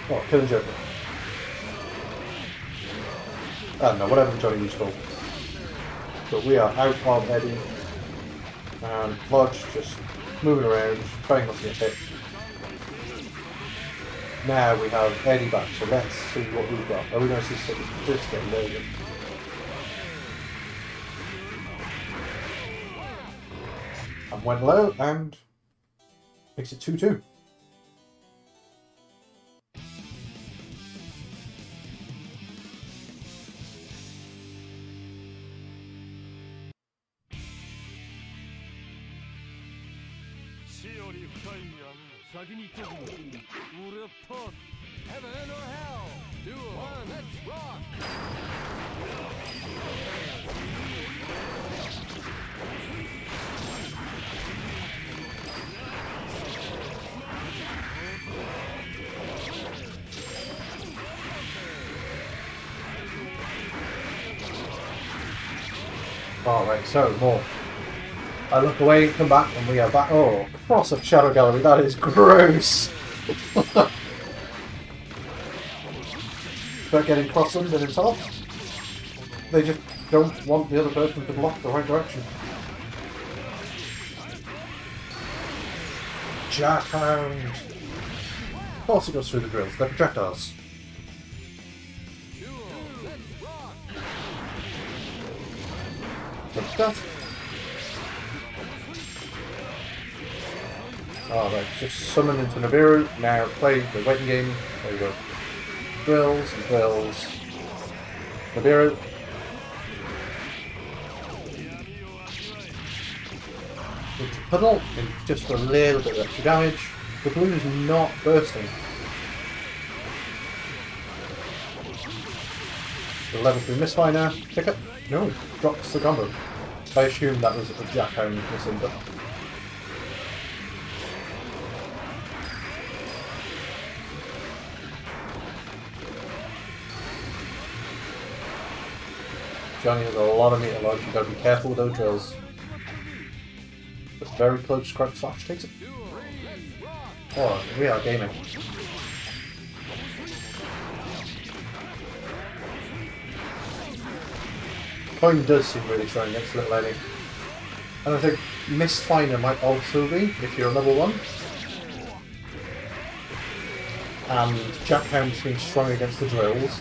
Speaker 1: Oh, killing Joker. I don't know, whatever Johnny was called. But we are out of Eddie. And Lodge just moving around, trying not to get hit. Now we have Eddie back, so let's see what we've got. Are we going to see this getting loaded? And went low and makes it 2-2.
Speaker 2: Heaven or hell? Duel. One, let's rock.
Speaker 1: Alright, so more. I look away, come back, and we are back. Oh, cross of Shadow Gallery, that is gross! But getting crossed in himself. They just don't want the other person to block the right direction. Jackhound! Of course it goes through the drills, they're projectiles. But that's... Alright, just summon into Nibiru, now play the waiting game, there you go. Drills and drills. Nibiru. Into puddle, and just for a little bit of extra damage. The blue is not bursting. The level 3 misfire now. Pick up. No, drops the combo. I assume that was a Jackhound missing, but. Johnny has a lot of meter lodge, you've got to be careful with those drills. But very close, Scrub Slash takes it. Oh, we are gaming. Coin does seem really strong against Little Eddie. And I think Mist Finder might also be, if you're level 1. And Jackhound seems strong against the drills.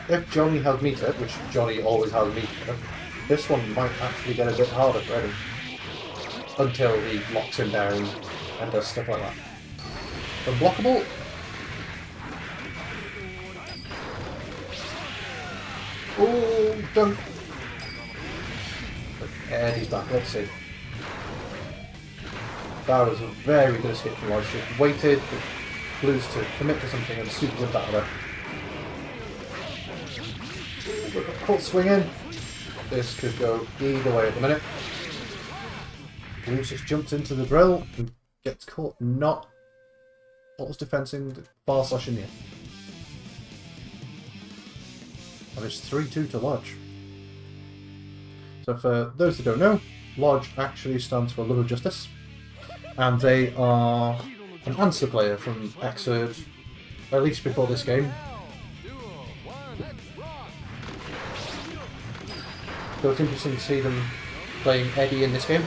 Speaker 1: If Johnny has meter, which Johnny always has meter, this one might actually get a bit harder for Eddie. Until he locks him down and does stuff like that. Unblockable. Oh, dunk. Eddie's back, let's see. That was a very good escape from Lodge. She waited for Blues to commit to something and super good battle. Caught swinging. This could go either way at the minute. Blues just jumps into the drill and gets caught not was defensing the far slash in the end. And it's 3-2 to Lodge. So for those that don't know, Lodge actually stands for Love of Justice, and they are an answer player from Xrd, at least before this game. So it's interesting to see them playing Eddie in this game.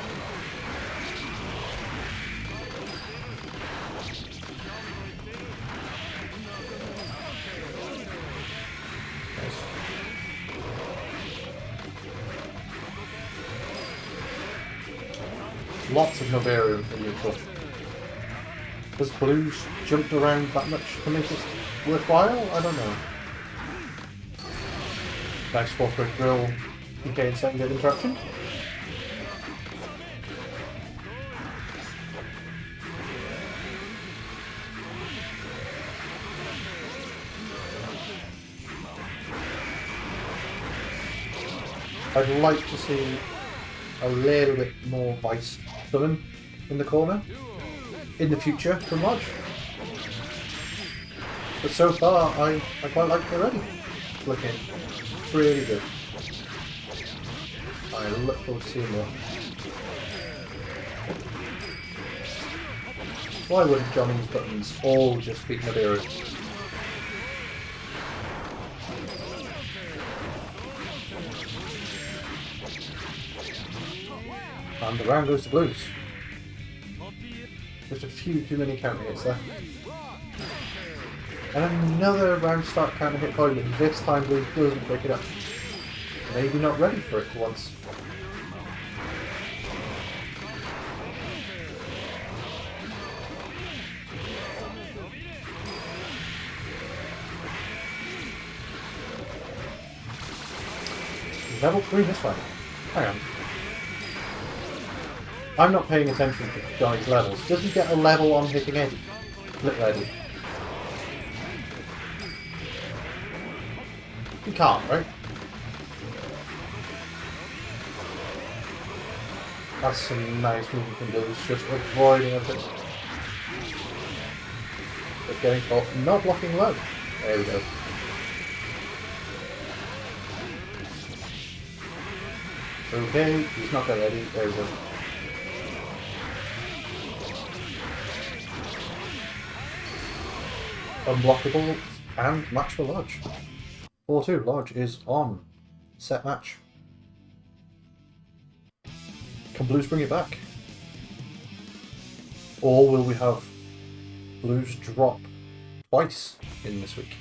Speaker 1: Lots of Noveru in neutral. Has Blues jumped around that much to make it worthwhile? I don't know. Nice 4-quick drill, PK and 7 good interaction. I'd like to see a little bit more Vice summon in the corner in the future from Lodge. But so far, I quite like it already. Looking pretty good. I look forward to seeing more. Why wouldn't Johnny's buttons all just beat Madeira? And the round goes to Blues. Just a few too many counter hits there. And another round start counter hit point, but this time Blues doesn't pick it up. Maybe not ready for it for once. Level 3 this one. Hang on. I'm not paying attention to Johnny's levels. Does he get a level on hitting Eddie? Little Eddie. He can't, right? That's some nice movement from Blues, just avoiding everything. But getting caught, not blocking low. There we go. Okay, he's not got Eddie. There we go. Unblockable and match for Lodge. 4-2, Lodge is on. Set match. Can Blues bring it back? Or will we have Blues drop twice in this week?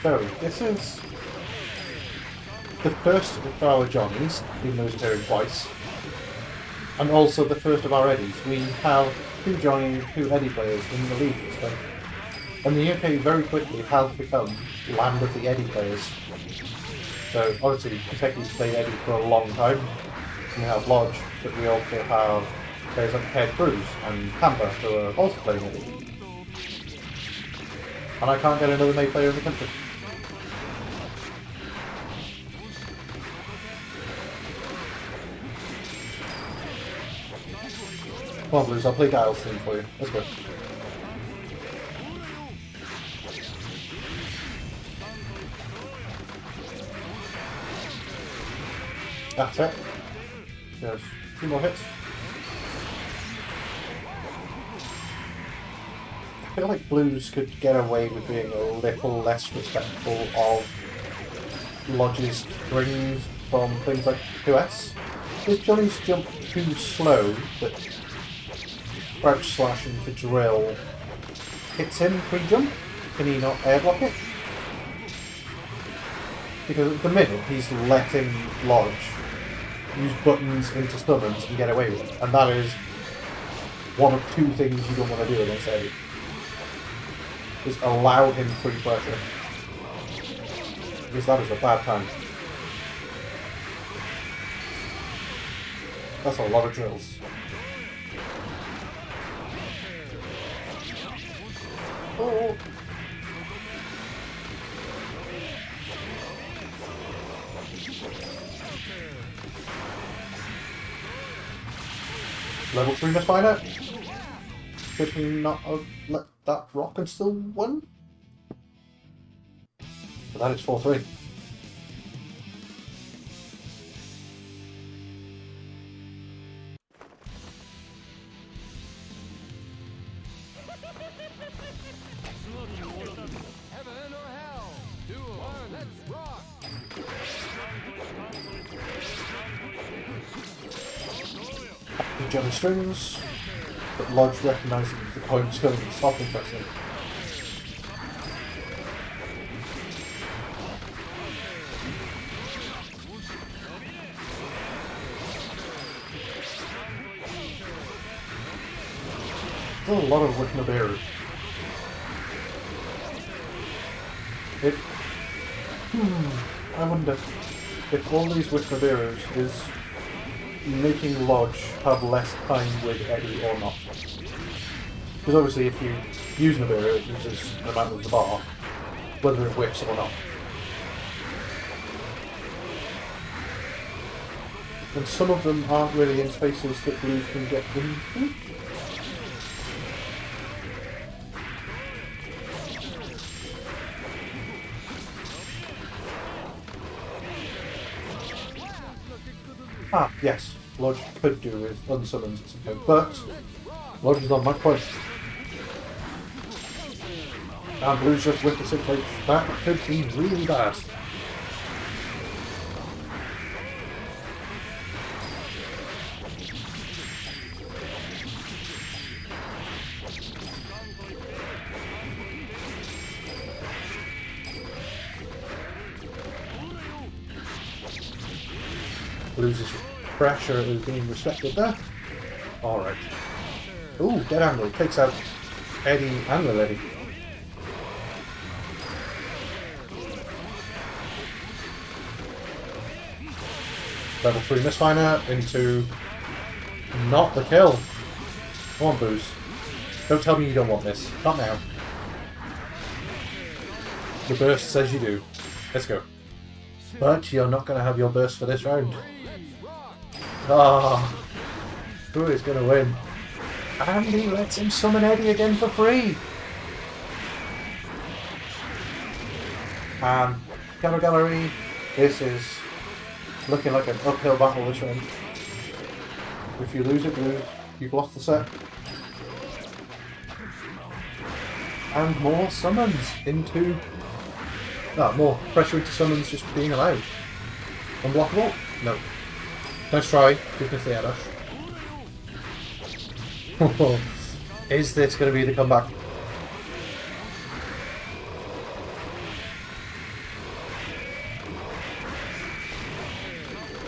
Speaker 1: So, this is the first of our Johnnies, even though he's appearing twice, and also the first of our Eddies. We have 2 Johnny, 2 Eddie players in the league this way. And the UK very quickly has become land of the Eddie players. So obviously Kiseki's played Eddie for a long time. We have Lodge, but we also have players like Ted Cruz and Pamba who are also playing Eddie. And I can't get another May player in the country. Come on, Blues, I'll play Giles theme for you. Let's go. That's it. There's 2 more hits. I feel like Blues could get away with being a little less respectful of Lodge's strings from things like 2S. Is Johnny's jump too slow that crouch slash into drill hits him pre-jump? Can he not air block it? Because at the minute he's letting Lodge use buttons into summons and get away with it. And that is one of 2 things you don't want to do against Eddie. Just allow him free pressure. Because that is a bad time. That's a lot of drills. Oh. Level 3 Mespiner. could he not have let that rock and still won? But that is 4-3.
Speaker 2: Heaven or hell? Duel. One. Let's rock.
Speaker 1: The jelly strings, but Lodge recognising the coin's going to stop him pressing. Still a lot of Wiknaberu. I wonder if all these Wiknaberus is making Lodge have less time with Eddie or not. Because obviously if you use Nibiru, it uses the amount of the bar, whether it whips or not. And some of them aren't really in spaces that Blues can get into. Ah, yes, Lodge could do with unsummons at some point, but Lodge is on my point. And Blues just with the 6H, that could be really bad. Blues' pressure is being respected there. Alright. Ooh, dead angle. Takes out Eddie and the lady. Level 3 misfire into not the kill. Come on, Blues. Don't tell me you don't want this. Not now. The burst says you do. Let's go. But you're not going to have your burst for this round. Ah, who is going to win? And he lets him summon Eddie again for free. Gallery, this is looking like an uphill battle this round. If you lose it, Blues, you've lost the set. And more summons into... more pressure into summons just being allowed. Unblockable? No. Nice try. Goodness the Adash. Is this going to be the comeback?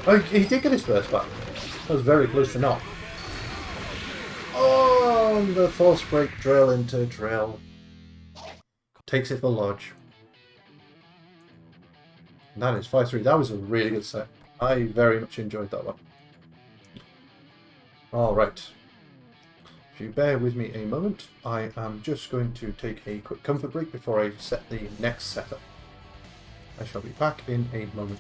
Speaker 1: Oh, he did get his first back. That was very close to not. Oh, the force break drill into drill. Takes it for Lodge. That is 5-3. That was a really good set. I very much enjoyed that one. Alright. If you bear with me a moment, I am just going to take a quick comfort break before I set the next setup. I shall be back in a moment.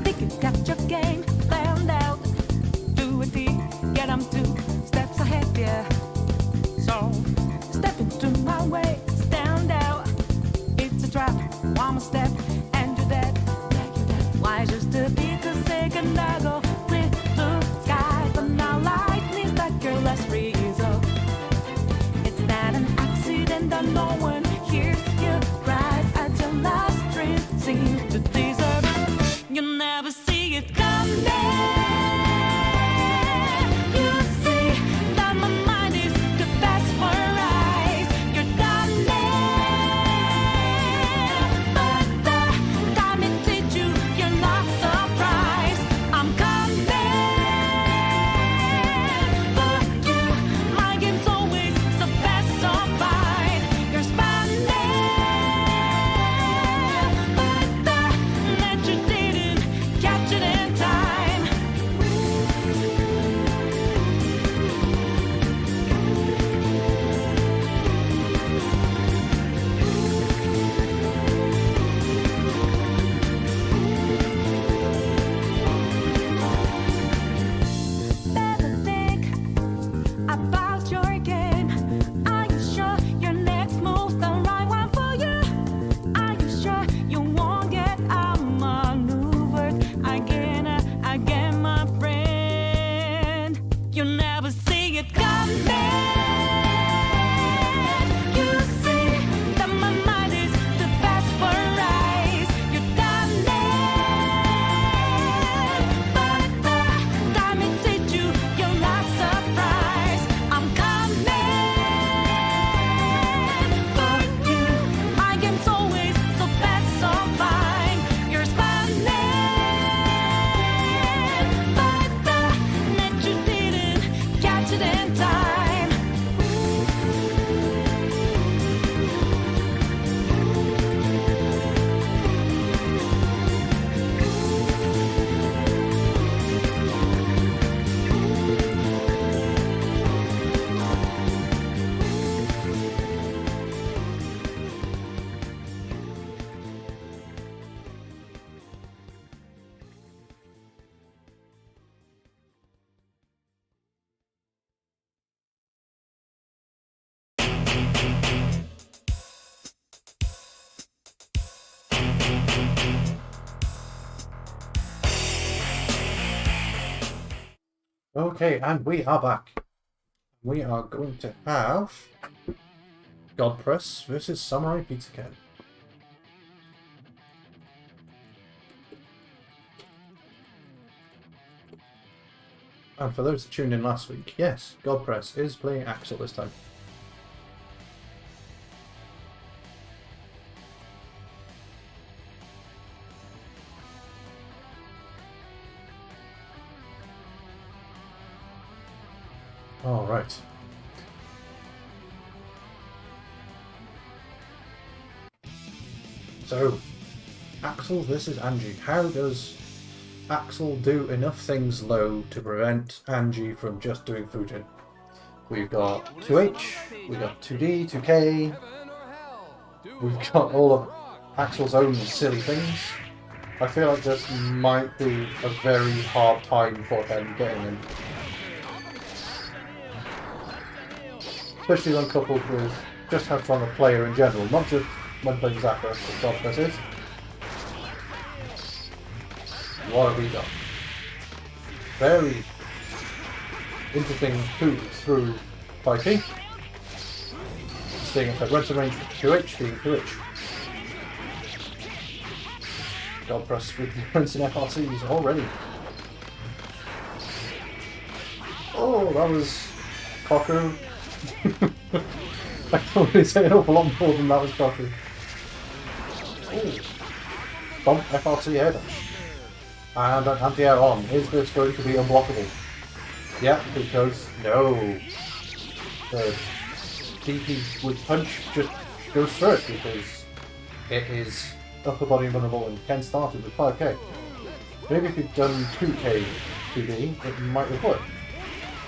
Speaker 3: Think you got your game found out. Do it deep, get 'em 2 steps ahead, yeah. So, step into my way, stand out. It's a trap, one more step, and you're dead. Why just a bit of second I go with the skies, but now lightning stuck your last result. It's not an accident that no one hears your cries at your last dream seems to deserve it. You'll never see it coming.
Speaker 1: Okay, and we are back. We are going to have Godpress versus SamuraiPizzaKen. And for those that tuned in last week, yes, Godpress is playing Axel this time. All right. So, Axel versus Angie. How does Axel do enough things low to prevent Angie from just doing Fujin? We've got 2H, we've got 2D, 2K, we've got all of Axel's own silly things. I feel like this might be a very hard time for him getting in. Especially when coupled with just how strong a player in general, not just when playing Zapper, but Godpress is. What have we got? Very interesting moves through 5P. Seeing if I run some range with 2H, being 2H. Godpress with the Prince and FRCs already. Oh, that was Koku. I can't really say an awful lot more than that was Koku. Oh, bump FRC head. And an anti-air on. Is this going to be unblockable? Yeah, because no. The DP with punch just goes through it because it is upper body vulnerable and Ken started with 5k. Maybe if he'd done 2k 2D, it might have worked.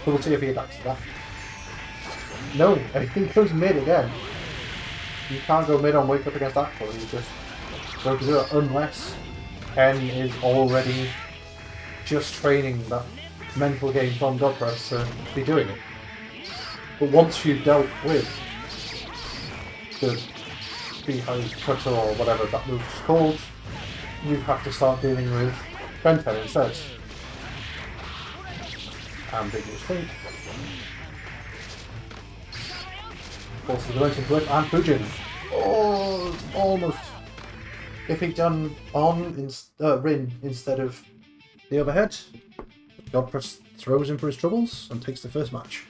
Speaker 1: But we'll see if he adapts to that. No, he goes mid again. You can't go mid on wake up against Axel, you just go to do it unless Ken is already just training that mental game from Godpress to be doing it. But once you've dealt with the Beehive Cutter or whatever that move is called, you have to start dealing with Bento instead. Ambiguous Think. Forces the Dimension Flip and Fujin. Oh, it's almost. If he'd done Rin instead of the overhead, Godpress throws him for his troubles and takes the first match.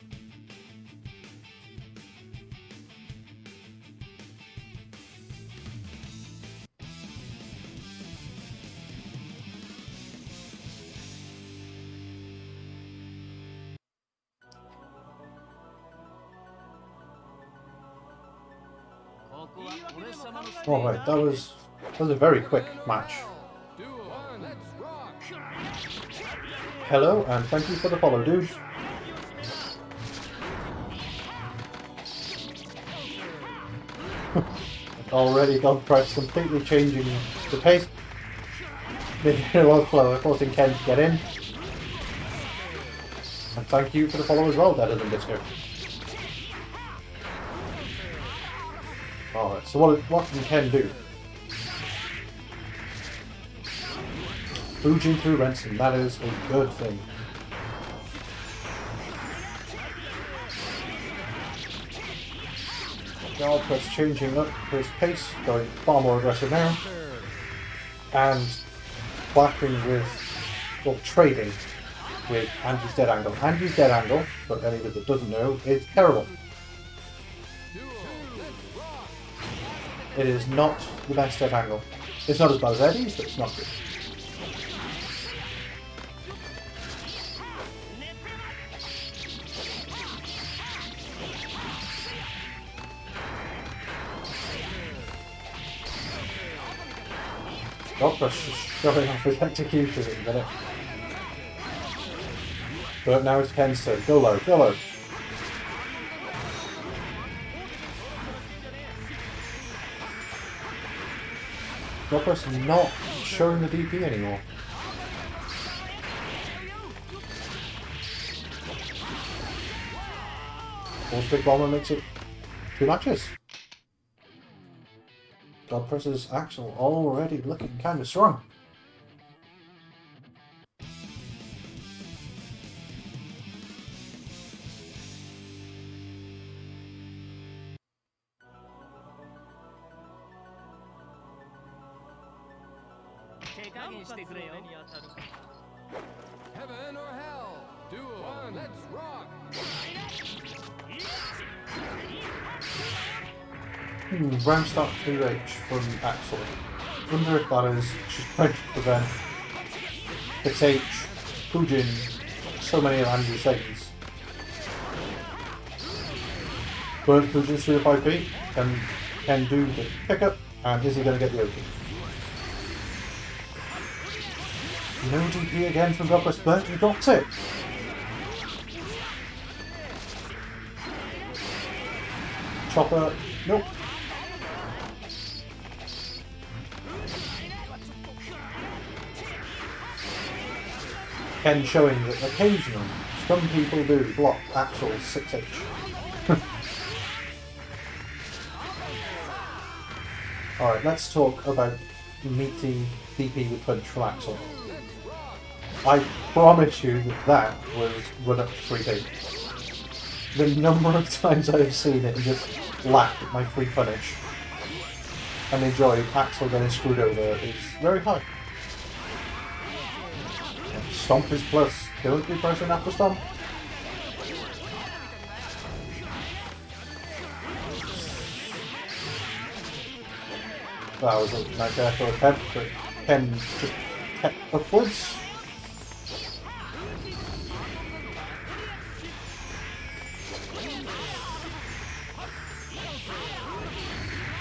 Speaker 1: Alright, that was a very quick match. Hello, and thank you for the follow, dude. Already Godpress completely changing the pace. Making it a lot slower, forcing Ken to get in. And thank you for the follow as well, Better Than Disco. Alright, so what can Ken do? Fujin through Renson, that is a good thing. Godpress changing up his pace, going far more aggressive now. And clashing with, well, trading with Angie's dead angle. Angie's dead angle, for anybody that doesn't know, is terrible. It is not the best dead angle. It's not as bad as Eddie's, but it's not good. Godpress is showing off his execution in a minute. But now it's Ken's turn. Go low, go low. Godpress is not showing the DP anymore. Force Big Bomber makes it 2 matches. Godpress's Axel already looking kind of strong.
Speaker 2: Heaven or hell? Duel. One. Let's rock.
Speaker 1: Round start 2H from Axel. Wonder if that is she's trying to prevent 6H, Fujin, so many of Andrew's things. But Fujin's through the 5B can do the pickup, and is he going to get the open? No DP again from Godpress, but he got it! Chopper, nope. Ken showing that occasionally some people do block Axel's 6H. Alright, let's talk about meaty DP with punch from Axel. I promise you that was run up to 3D. The number of times I've seen it and just laughed at my free punish and enjoy Axel getting screwed over is very high. Stomp is plus. Don't be pressing after stomp. That was a nice air for attempt, but Ken just kept upwards.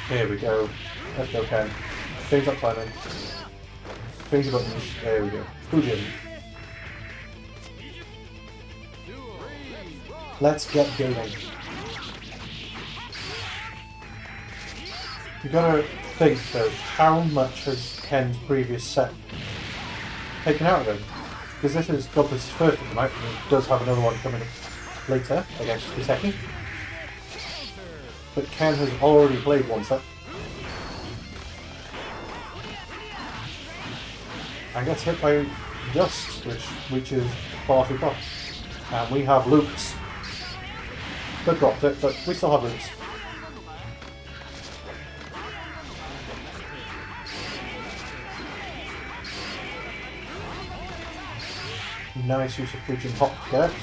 Speaker 1: Here we go. Let's go, Ken. Change up timing. Change the buttons. There we go. Fujin. Let's get gaming. You gotta think though, how much has Ken's previous set taken out of him? Because this is Godpress' first of the night, and he does have another one coming up later against Kiseki. But Ken has already played one set. And gets hit by dust, which reaches far too far. And we have loops. They dropped it, but we still have loops. Nice use of Fujin Hop to get it.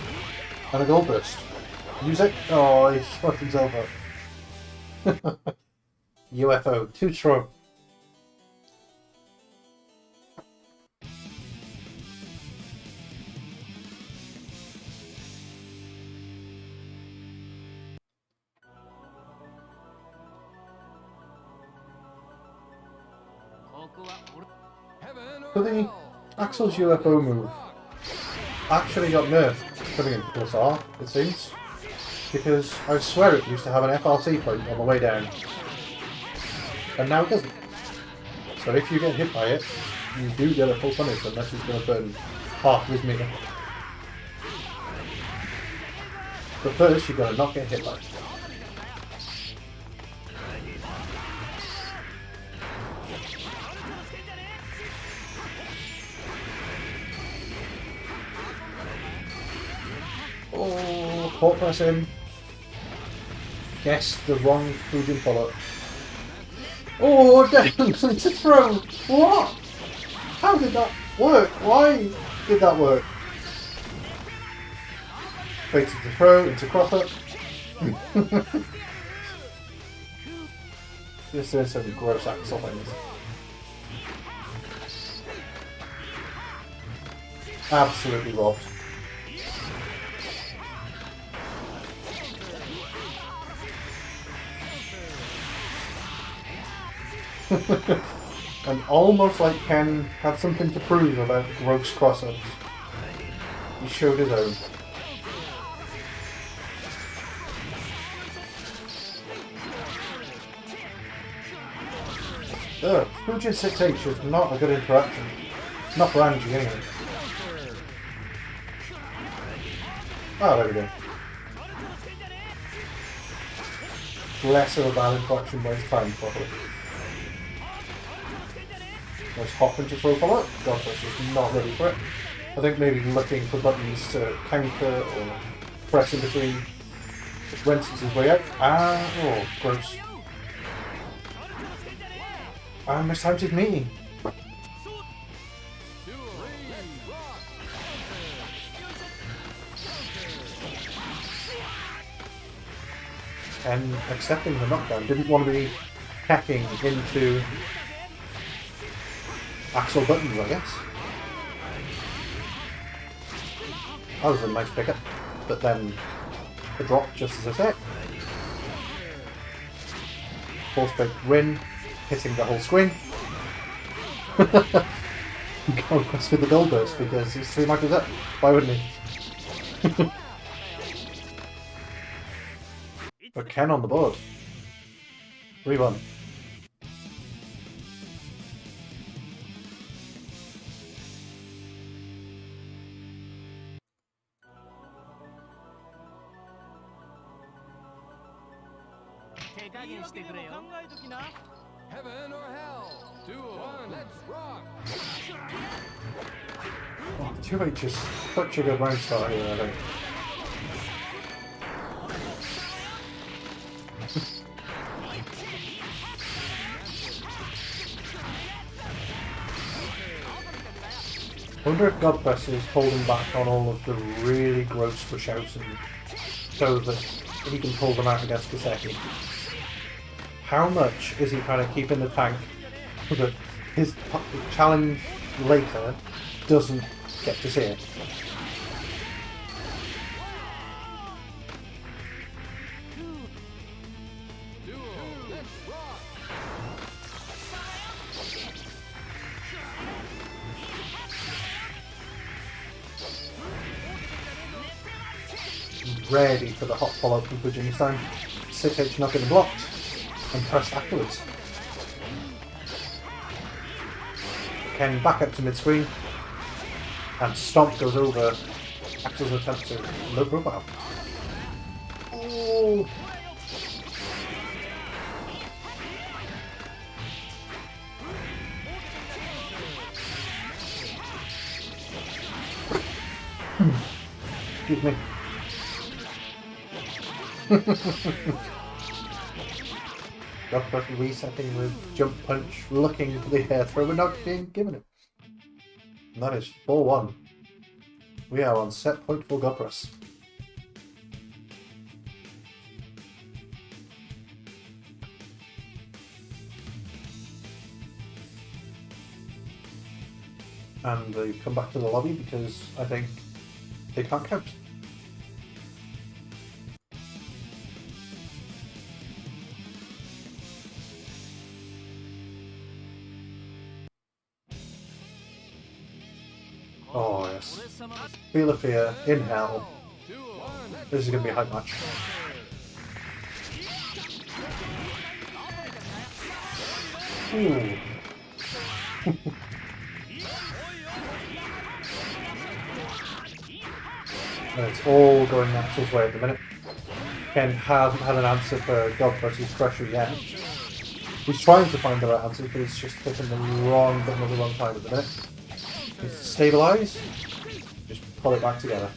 Speaker 1: And a gold burst. Use it. Oh, he's fucked himself up. UFO, too strong. But the Axel's UFO move actually got nerfed coming into plus R, it seems. Because I swear it used to have an FRC point on the way down. And now it doesn't. So if you get hit by it, you do get a full punish unless he's going to burn half of his meter. But first you've got to not get hit by it. Oh, port press him. Guess the wrong Fujin follow. Oh, down to throw. What? How did that work? Why did that work? Baited to throw into cross up. Just doing some gross Axel things. Absolutely robbed. And almost like Ken had something to prove about gross cross-ups. He showed his own. Ugh, Fujin 6H is not a good interaction. Not for Angie anyway. Oh, there we go. Less of a bad interaction when it's timed properly. Nice hop into throw follow. Godpress is not ready for it. I think maybe looking for buttons to counter or press in between. Just rinses his way out. Ah, oh, gross. And mistimed his meaty. and accepting the knockdown. Didn't want to be hacking into Axel buttons, I guess. That was a nice pickup, but then the drop, just as I said. Force break win, hitting the whole screen. Godpress with the gold burst because he's 3 micros up. Why wouldn't he? But Ken on the board. 3-1.
Speaker 2: Heaven or hell? Duel. One. Let's rock.
Speaker 1: Oh, 2H is such a good round start here, I think. I wonder if Godpress is holding back on all of the really gross push outs and so that he can pull them out against Kiseki. How much is he trying to keep in the tank so that his challenge later doesn't get to see it? Ready for the hot follow-up from Virginia Stone. 6H not getting blocked and pressed afterwards. Ken back up to mid-screen and Stomp goes over Axel's attempt to low profile. Oh. Excuse me. Godpress resetting with jump punch, looking for the air throw, but not being given it. And that is 4-1. We are on set point for Godpress. And they come back to the lobby because I think they can't count. Oh yes. Feel of Fear in Hell. This is going to be a hype match. Ooh. And it's all going Axel's way at the minute. Ken hasn't had an answer for Godpress's pressure yet. He's trying to find the right answer, but he's just clicking the wrong button at the wrong time at the minute. Needs to stabilise, just pull it back together.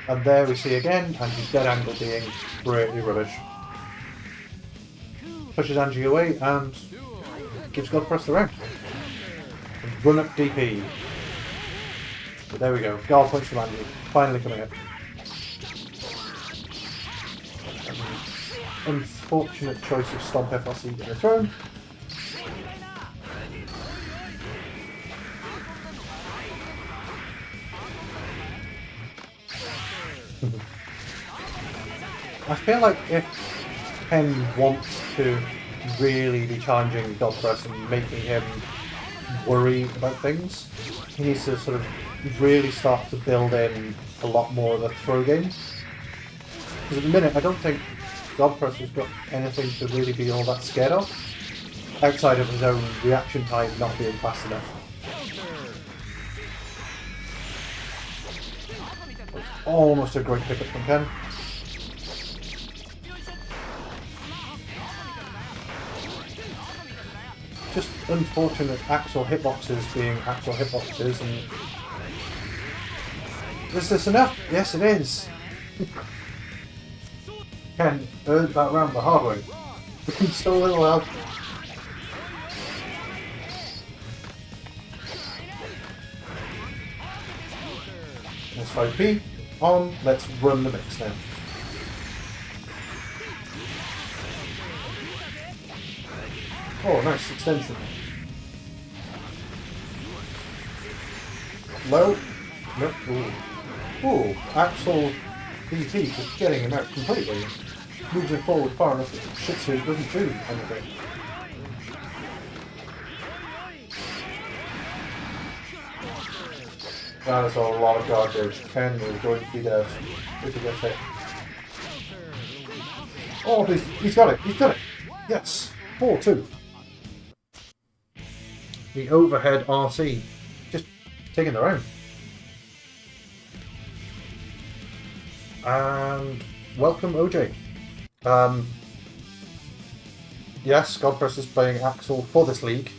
Speaker 1: And there we see again, Angie's dead angle being greatly rubbish. Pushes Angie away and gives Godpress the round. And run up DP. But there we go, guard punch from Angie, finally coming up. Unfortunate choice of Stomp FRC getting the throne. I feel like if Ken wants to really be challenging Godpress and making him worry about things, he needs to sort of really start to build in a lot more of a throw game. Because at the minute, I don't think Godpress has got anything to really be all that scared of, outside of his own reaction time not being fast enough. Almost a great pickup from Ken. Just unfortunate Axel hitboxes being Axel hitboxes, and is this enough? Yes, it is. Ken earned that round the hard way. So little help. 5p. On, let's run the mix now. Oh, nice extension. Low. Nope. Ooh. Ooh, Axel DP just getting him out completely. Moves him forward far enough that Shih Tzu doesn't do anything. That is a lot of garbage. Ken is going to be dead if he gets hit. Oh, he's got it. He's done it. Yes. 4-2. The overhead RC. Just taking the round. And welcome, OJ. Yes, Godpress is playing Axel for this league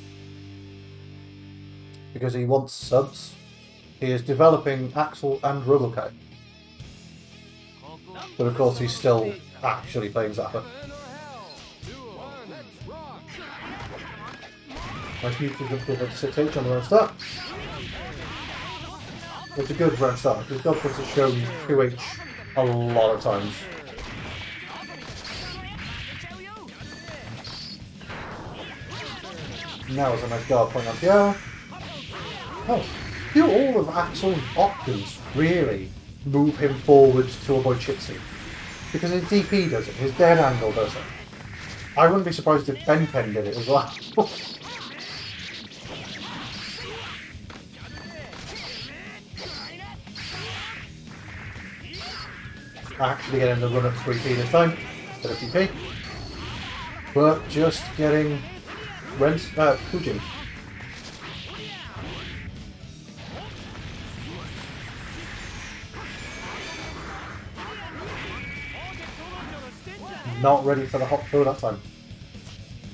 Speaker 1: because he wants subs. He is developing Axel and Robokai. But of course he's still actually playing Zappa. Nice mutual jump with a 6H on the round start. It's a good round start because Godpress has shown 2H a lot of times. Now is a nice guard point on Pierre. Oh, do all of Axel's options really move him forwards to avoid Shitsu? Because his DP does it, his dead angle does it. I wouldn't be surprised if Ben did it as well. Actually getting the run up 3p this time instead of PP. But just getting Fujin. Not ready for the hot throw that time.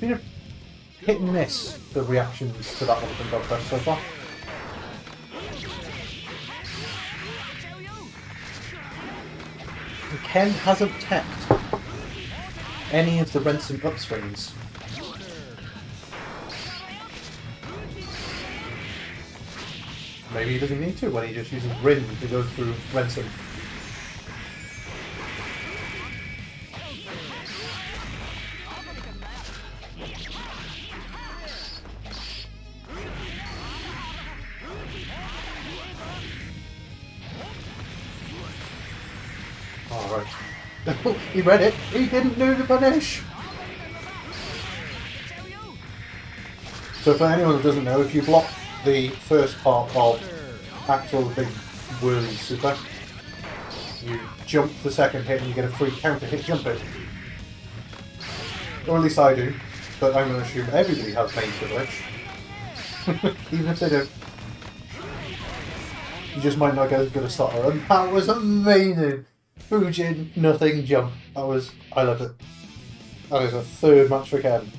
Speaker 1: Been a hit and miss, the reactions to that one from Godpress so far. Ken hasn't teched any of the Renson upswings. Maybe he doesn't need to when he just uses Rin to go through Renson. Alright. He read it. He didn't do the punish. So for anyone who doesn't know, if you block the first part of Axel's big whirly super, you jump the second hit and you get a free counter hit jump it. Or at least I do, but I'm going to assume everybody has main privilege. Even if they don't. You just might not get as good a starter, and that was amazing! Fujin, nothing, jump. I loved it. That is a third match for Ken.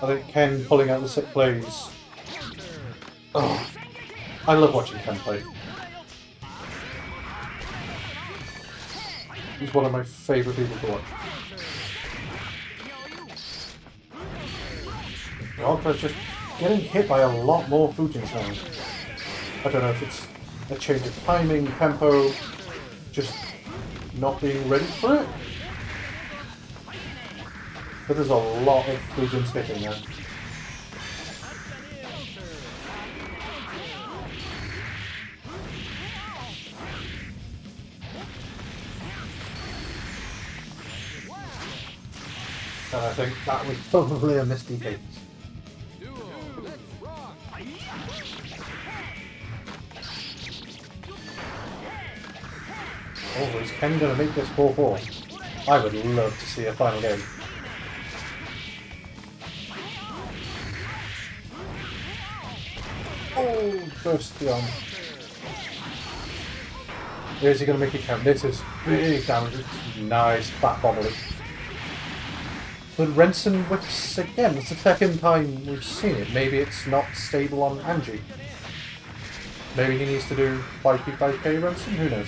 Speaker 1: I think Ken pulling out the sick plays. Oh, I love watching Ken play. He's one of my favourite people to watch. Godpress just getting hit by a lot more Fujins now. I don't know if it's a change of timing, tempo, just not being ready for it. But there's a lot of Fujins hitting there. And I think that was probably a misty case. Oh, is Ken going to make this 4-4? I would love to see a final game. Oh, burst the arm. Is he going to make it count? This is big damage. Nice back bobbling. But Renson whips again. It's the second time we've seen it. Maybe it's not stable on Angie. Maybe he needs to do 5p5k Renson? Who knows?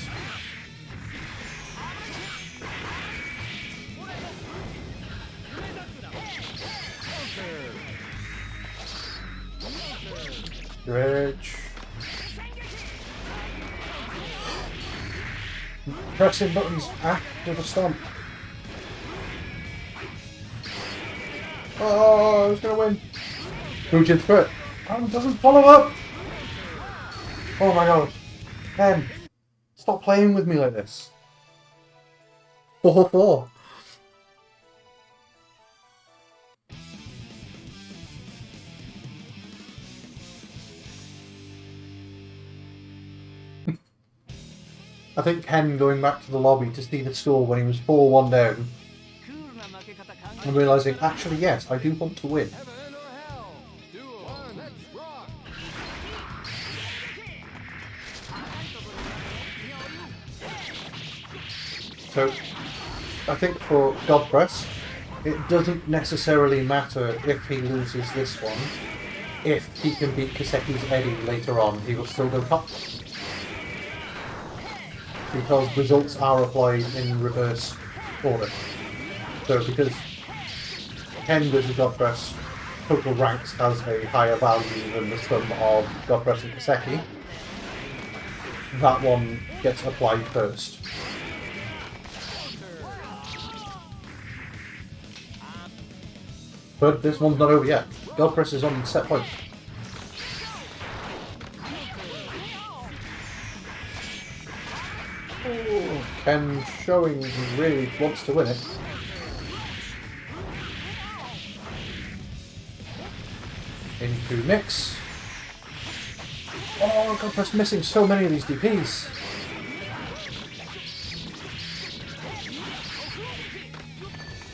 Speaker 1: Stretch. Pressing buttons after the stomp. Oh, who's gonna win? Fujin through it. And doesn't follow up. Oh my god. Ken, stop playing with me like this. 4-4. I think Ken going back to the lobby to see the score when he was 4-1 down and realising, actually, yes, I do want to win.
Speaker 2: Heaven or hell? Duel 1, let's rock!
Speaker 1: So, I think for Godpress, it doesn't necessarily matter if he loses this one. If he can beat Kiseki's Eddie later on, he will still go top. Because results are applied in reverse order. So because Ken versus Godpress, total ranks has a higher value than the sum of Godpress and Kiseki, that one gets applied first. But this one's not over yet. Godpress is on set point. Oh, Ken showing he really wants to win it. Into mix. Oh, Godpress missing so many of these DPs.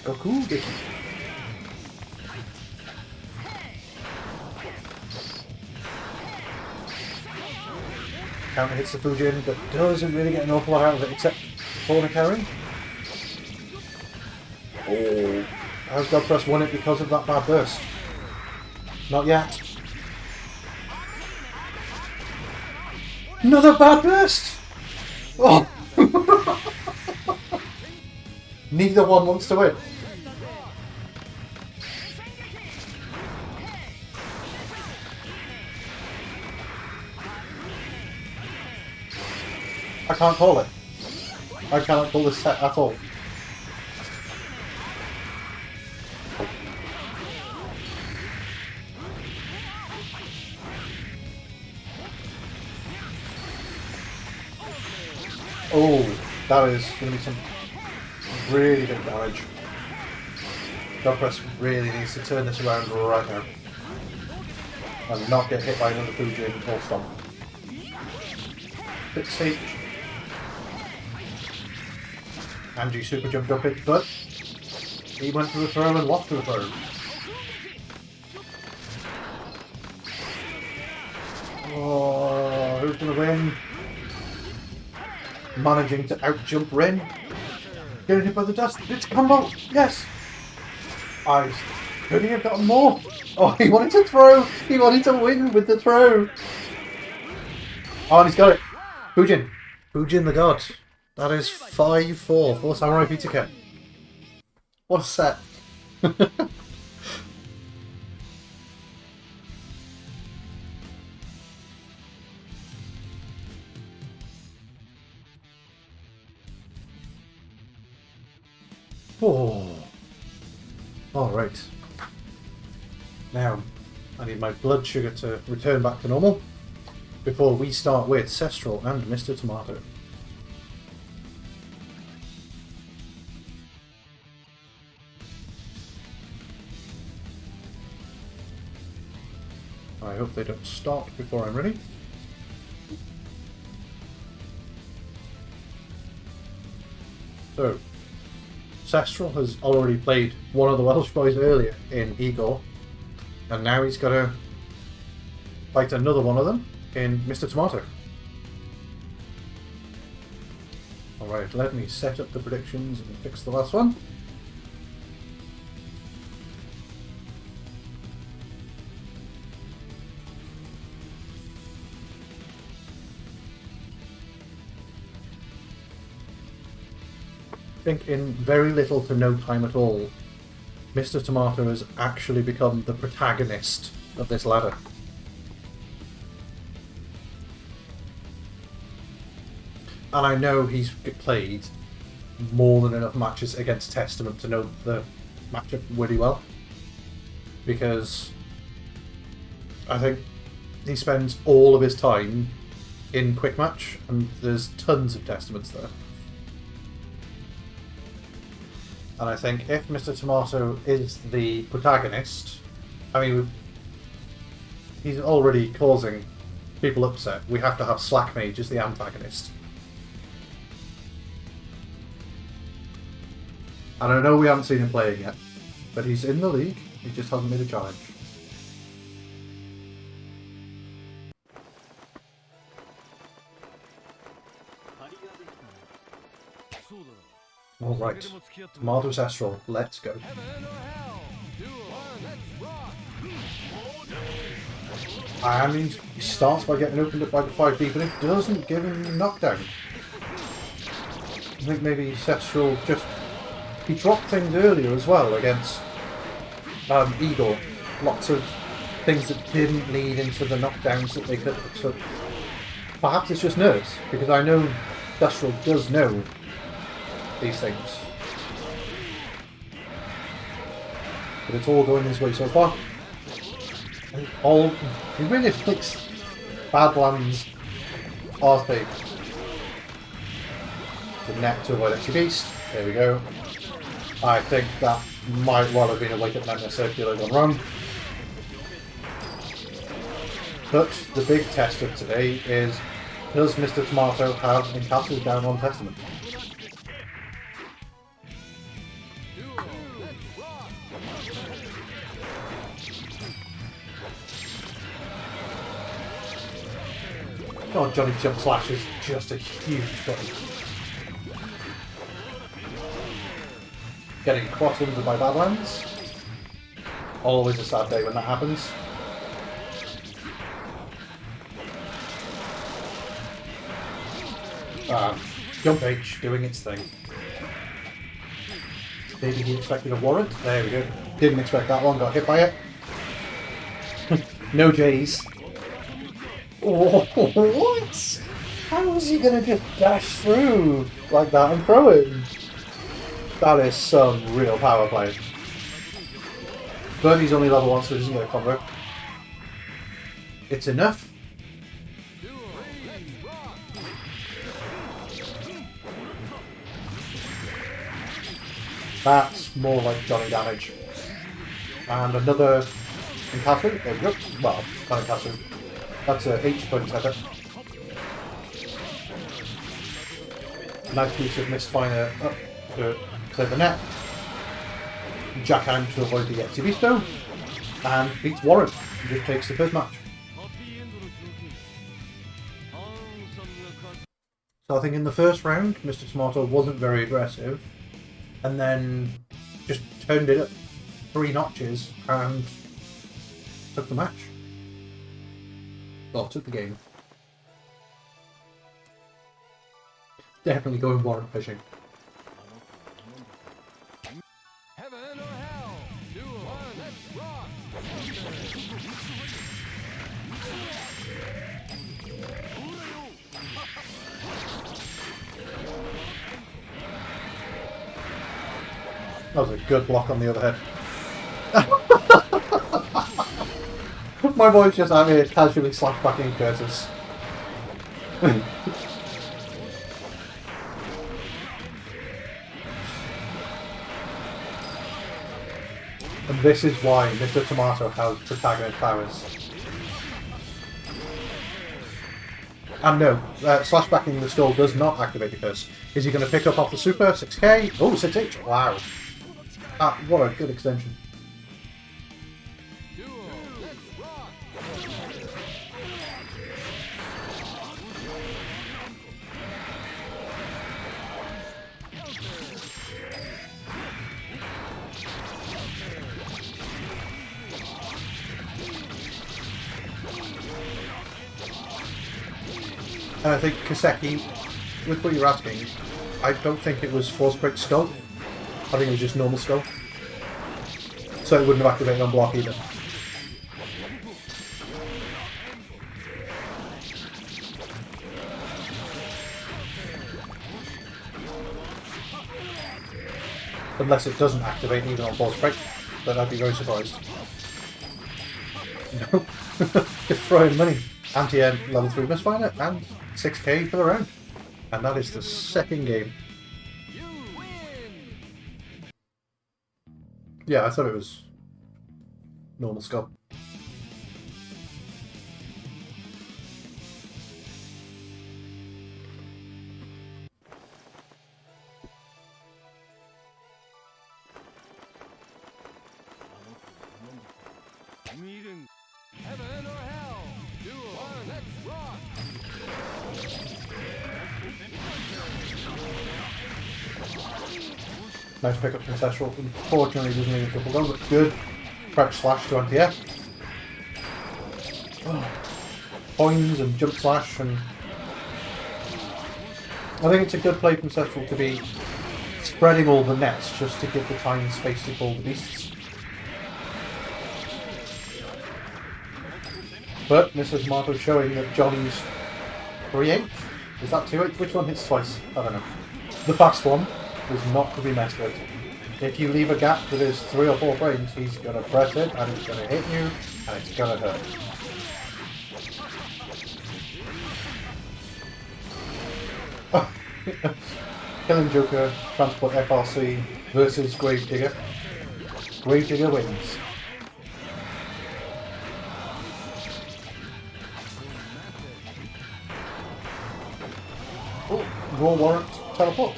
Speaker 1: Goku Diki. Counter hits the Fujin, but doesn't really get an awful lot out of it except corner carry. Oh, has Godpress won it because of that bad burst? Not yet. Another bad burst! Oh! Neither one wants to win. I can't call it. I cannot call this set at all. Oh, that is going to be some really big damage. Godpress really needs to turn this around right now. And not get hit by another Fujin or Stomp. Bit stage. Angie super jumped up it, but he went to the throw and lost to the throw. Oh, who's going to win? Managing to out-jump Rin. Getting hit by the dust. It's combo! Yes! Could he have gotten more? Oh, he wanted to throw! He wanted to win with the throw! Oh, and he's got it! Fujin. Fujin the god. That is 5-4 for SamuraiPizzaKen. What a set. Oh. Alright. Now, I need my blood sugar to return back to normal before we start with Sestral and Mr. Tomato. I hope they don't stop before I'm ready. So, Sestral has already played one of the Welsh boys earlier in IGOR, and now he's got to fight another one of them in Mr. Tomato. Alright, let me set up the predictions and fix the last one. I think in very little to no time at all, Mr. Tomato has actually become the protagonist of this ladder. And I know he's played more than enough matches against Testament to know the matchup really well. Because I think he spends all of his time in quick match, and there's tons of Testaments there. And I think if Mr. Tomato is the protagonist, I mean, he's already causing people upset. We have to have Slack Mage as the antagonist. And I know we haven't seen him playing yet, but he's in the league, he just hasn't made a challenge. Alright, Tomato Sestral, let's go. I mean, he starts by getting opened up by the 5D, but it doesn't give him knockdown. I think maybe Sestral just... He dropped things earlier as well against IGOR. Lots of things that didn't lead into the knockdowns that they could have. So perhaps it's just nerves, because I know Sestral does know these things. But it's all going his way so far. He really flicks Badlands Arthbane to net to avoid extra beast. There we go. I think that might well have been a Wake Up Nightmare Circular gone wrong. But the big test of today is, does Mr. Tomato have encapsulated down on Testament? Oh, Johnny's jump slash is just a huge button. Getting crossed by Badlands. Always a sad day when that happens. Jump H doing its thing. Maybe he expected a warrant. There we go. Didn't expect that one, got hit by it. No J's. Oh, what? How is he going to just dash through like that and throw it? That is some real power play. But he's only level 1, so he doesn't get a combo. It's enough. That's more like Johnny damage. And another encapsulate. There we go. Well, not encapsulate. That's a H-point tether. Nice piece of Misfiner up to clear the net. Jackhand to avoid the Exhibisto. And beats Warren. He just takes the first match. So I think in the first round, Mr. Tomato wasn't very aggressive. And then just turned it up 3 notches and took the match. Well, took the game. Definitely going warrant fishing.
Speaker 2: Heaven or hell? 2 or 1, let's rock!
Speaker 1: That was a good block on the other head. My boy's just out here casually slashbacking Curtis. And this is why Mr. Tomato has protagonist powers. And no, slashbacking the skull does not activate the curse. Is he going to pick up off the super? 6k? Oh, 6h! Wow. Ah, what a good extension. And I think Kiseki, with what you're asking, I don't think it was Force Break Skull. I think it was just normal Skull. So it wouldn't have activated on block either. Unless it doesn't activate even on pause break, then I'd be very surprised. No. Just throwing money. Anti-air level 3 misfire and 6k for the round. And that is the second game.
Speaker 2: You win.
Speaker 1: Yeah, I thought it was normal skull.
Speaker 2: Meeting. Heaven or hell. Duel. One. Let's rock.
Speaker 1: Nice pickup from Sestral. Unfortunately, doesn't need a triple gun, but good. Crouch slash to anti-air. Points and jump slash, and I think it's a good play from Sestral to be spreading all the nets just to give the time and space to pull the beasts. But Mrs. Marto showing that Johnny's 3-8. Is that 2-8? Which one hits twice? I don't know. The fast one is not to be messed with. If you leave a gap with his 3 or 4 frames, he's going to press it and it's going to hit you and it's going to hurt. Killing Joker, Transport FRC versus Gravedigger. Gravedigger wins. Oh, Raw Warrant teleport.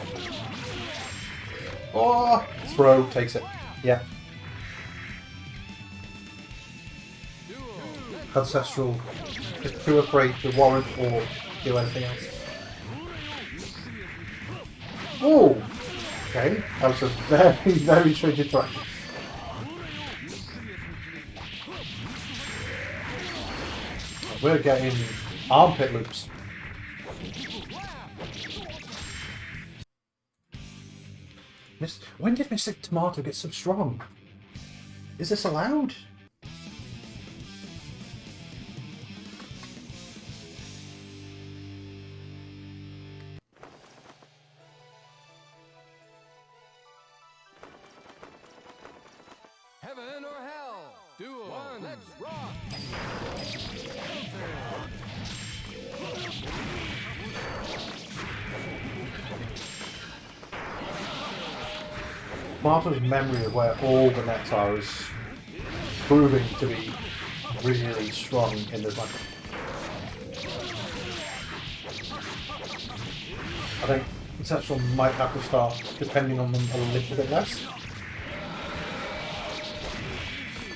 Speaker 1: Oh, throw takes it. Yeah. Ancestral is too afraid to warrant or do anything else. Oh! Okay, that was a very, very strange interaction. We're getting armpit loops. When did Mr. Tomato get so strong? Is this allowed?
Speaker 2: Heaven or hell. Duel. One. Let's rock.
Speaker 1: Martha's memory of where all the nets are is proving to be really strong in this match. I think Sestral might have to start depending on them a little bit less.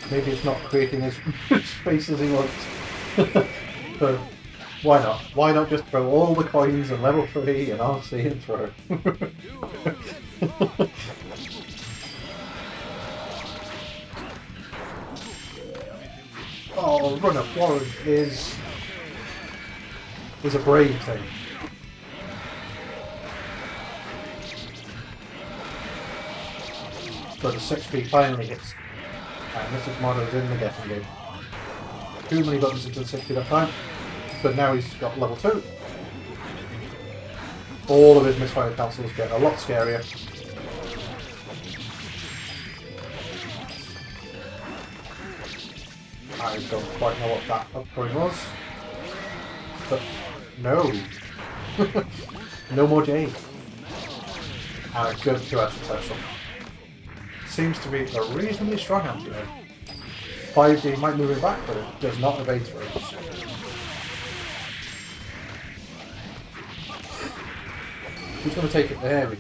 Speaker 1: Maybe it's not creating as much space as he wants. But why not? Why not just throw all the coins and level 3 and RC and throw? Oh, run-up warrant is a brave thing. But the 6p finally hits. And Mr. Tomato's in the guessing game. Too many buttons into the 6p that time. But now he's got level 2. All of his misfire councils get a lot scarier. I don't quite know what that upgrade was. But no. No more J. And a good 2S successful. Seems to be a reasonably strong anti-air. 5D might move it back, but it does not evade throws. Who's going to take it there?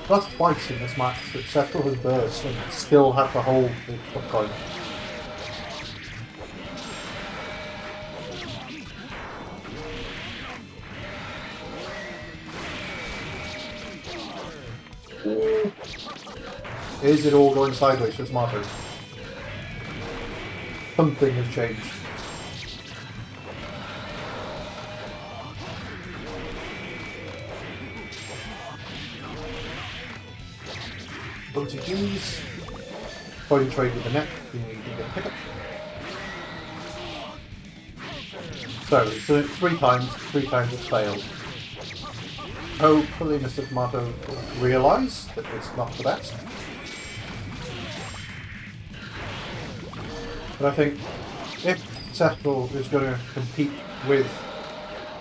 Speaker 1: That's twice in this match that Sestral has burst and still had to hold the coin. Is it all going sideways for Smarter? Something has changed. OTGs. Point trade with the net. You need to get a pickup. So, it's done it 3 times. 3 times it's failed. Hopefully Mr. Tomato will realise that it's not the best. But I think if Sestral is going to compete with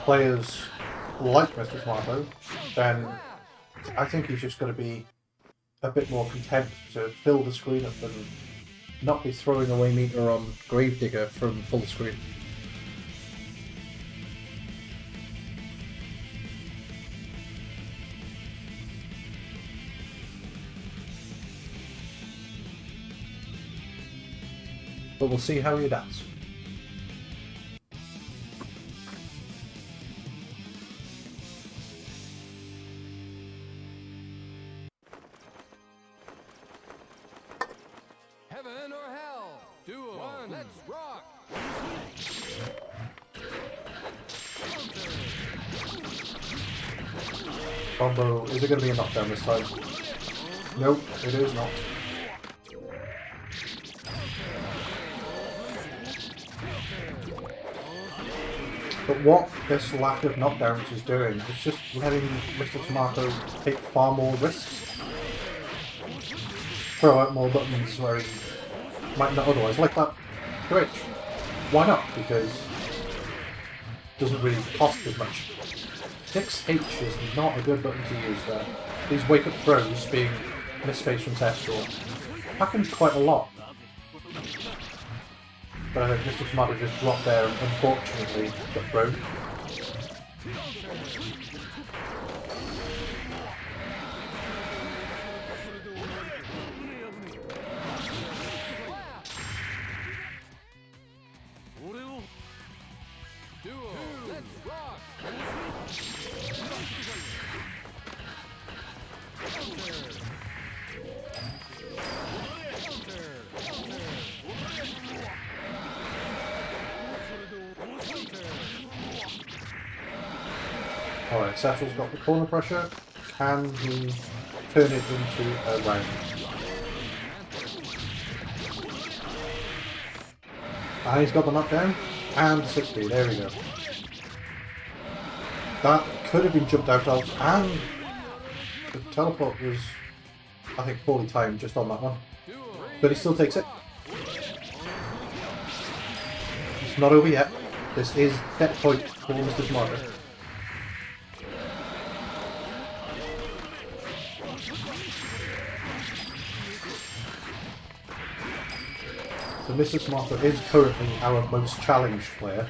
Speaker 1: players like Mr. Tomato, then I think he's just got to be a bit more content to fill the screen up and not be throwing away meter on Gravedigger from full screen. But we'll see how he adapts.
Speaker 2: Heaven or hell? Duel. One. Let's rock.
Speaker 1: Combo, is it going to be a knockdown this time? Nope, it is not. But what this lack of knockdowns is doing is just letting Mr. Tomato take far more risks. Throw out more buttons where he might not otherwise. Like that 2H. Why not? Because it doesn't really cost as much. 6H is not a good button to use there. These wake up throws being misspaced from Sestral happen quite a lot. But I think Mr. Tomato just dropped there and unfortunately got thrown.
Speaker 2: Duel. Let's rock.
Speaker 1: Alright, Sestral's got the corner pressure. Can he turn it into a round? And he's got the knockdown. And the 60, there we go. That could have been jumped out of, and the teleport was, I think, poorly timed just on that one. But he still takes it. It's not over yet. This is set point for Mr. Tomato. So Mr. Tomato is currently our most challenged player.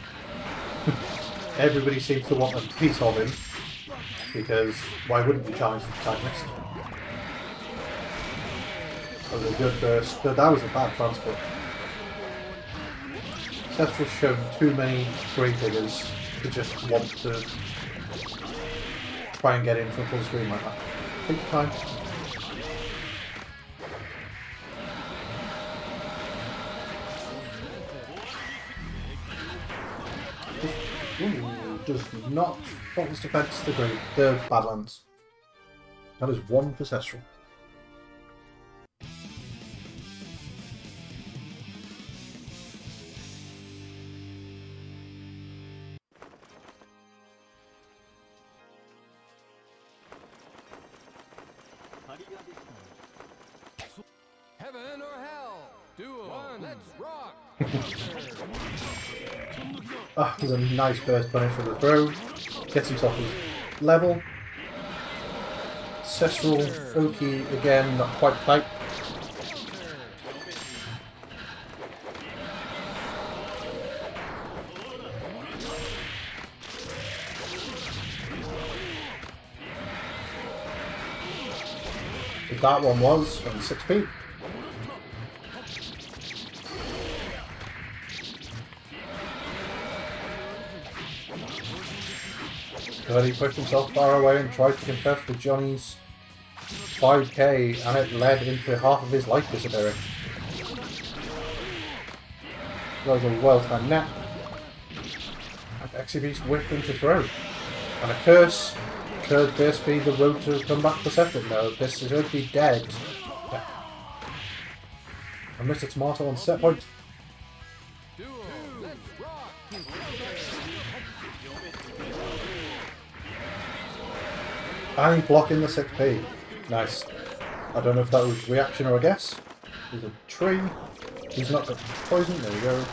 Speaker 1: Everybody seems to want a piece of him, because why wouldn't we challenge the protagonist? That was a good burst, but that was a bad transport. Sestral's shown too many Gravediggers to just want to try and get in from full screen like that. Take your time. Ooh, does not focus defense the Badlands. That is 1 for Sestral.
Speaker 2: Heaven or hell? Duel. One. Let's rock.
Speaker 1: Ah, he's a nice burst punish for the throw. Gets himself his level. Sestral, Oki again, not quite tight. But that one was on 6p. But he pushed himself far away and tried to contest with Johnny's 5k, and it led into half of his life disappearing. That was a well-timed net. And Exebeast whipped him to throw. And a curse. Could this be the road to come back for second? No, this is going to be dead. And Mr. Tomato on set point.
Speaker 2: Duel. Let's rock.
Speaker 1: And he's blocking the 6p. Nice. I don't know if that was reaction or a guess. There's a tree. He's not got poison. There we go.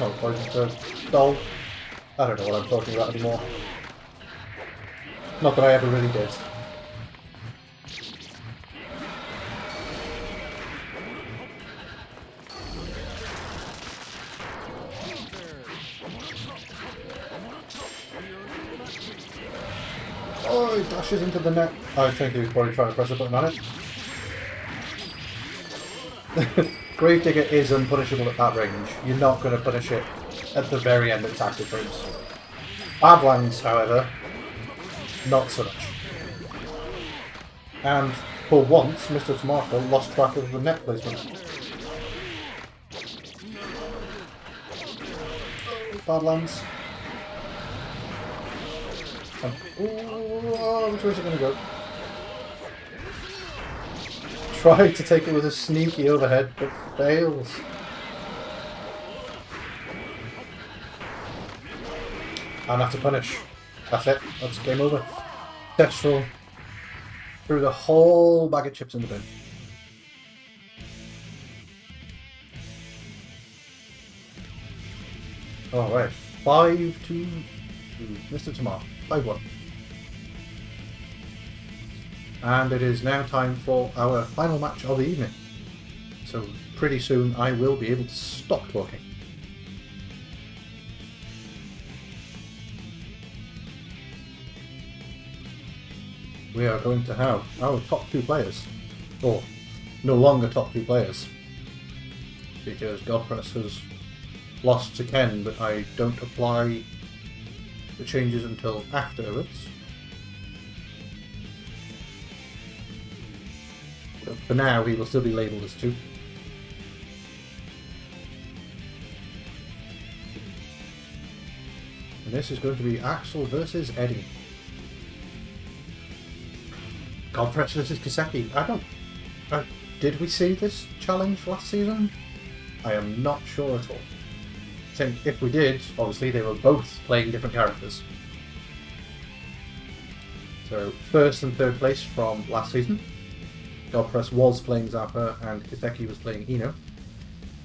Speaker 1: No poison for doll. I don't know what I'm talking about anymore. Not that I ever really did. Oh, he dashes into the net. I think he was probably trying to press a button on it. Gravedigger is unpunishable at that range. You're not going to punish it at the very end of its active frames. Badlands, however, not so much. And for once, Mr. Tomato lost track of the net placement. Badlands. Ooh, which way is it going to go? Tried to take it with a sneaky overhead, but fails. And that's a punish. That's it. That's game over. Sestral threw the whole bag of chips in the bin. Alright. 5-2. Mr. Tomato. 5-1. And it is now time for our final match of the evening. So pretty soon I will be able to stop talking. We are going to have our top 2 players. Or no longer top 2 players. Because Godpress has lost to Ken, but I don't apply the changes until afterwards. But for now, he will still be labelled as 2. And this is going to be Axel versus Eddie. Godpress versus Kiseki. I don't... did we see this challenge last season? I am not sure at all. I think if we did, obviously they were both playing different characters. So, first and third place from last season. Godpress was playing Zappa and Kiseki was playing Ino.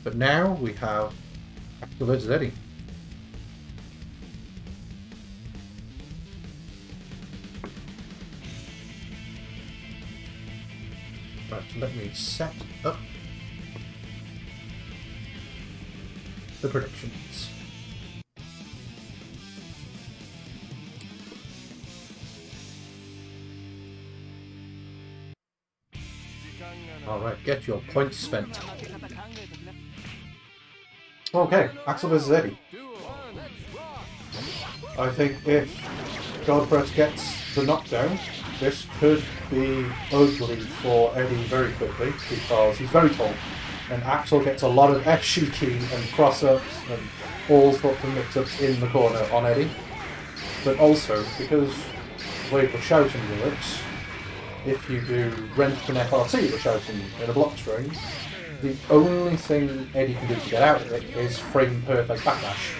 Speaker 1: But now we have Axel versus Eddie. Right, let me set up the predictions. Alright, get your points spent. Okay, Axel versus Eddie. I think if Godpress gets the knockdown, this could be ugly for Eddie very quickly because he's very tall. And Axel gets a lot of FCT and cross-ups and all sorts of mix-ups in the corner on Eddie. But also, because the way the shouting works, if you do rent from FRC, the shouting in a block string, the only thing Eddie can do to get out of it is frame perfect backdash.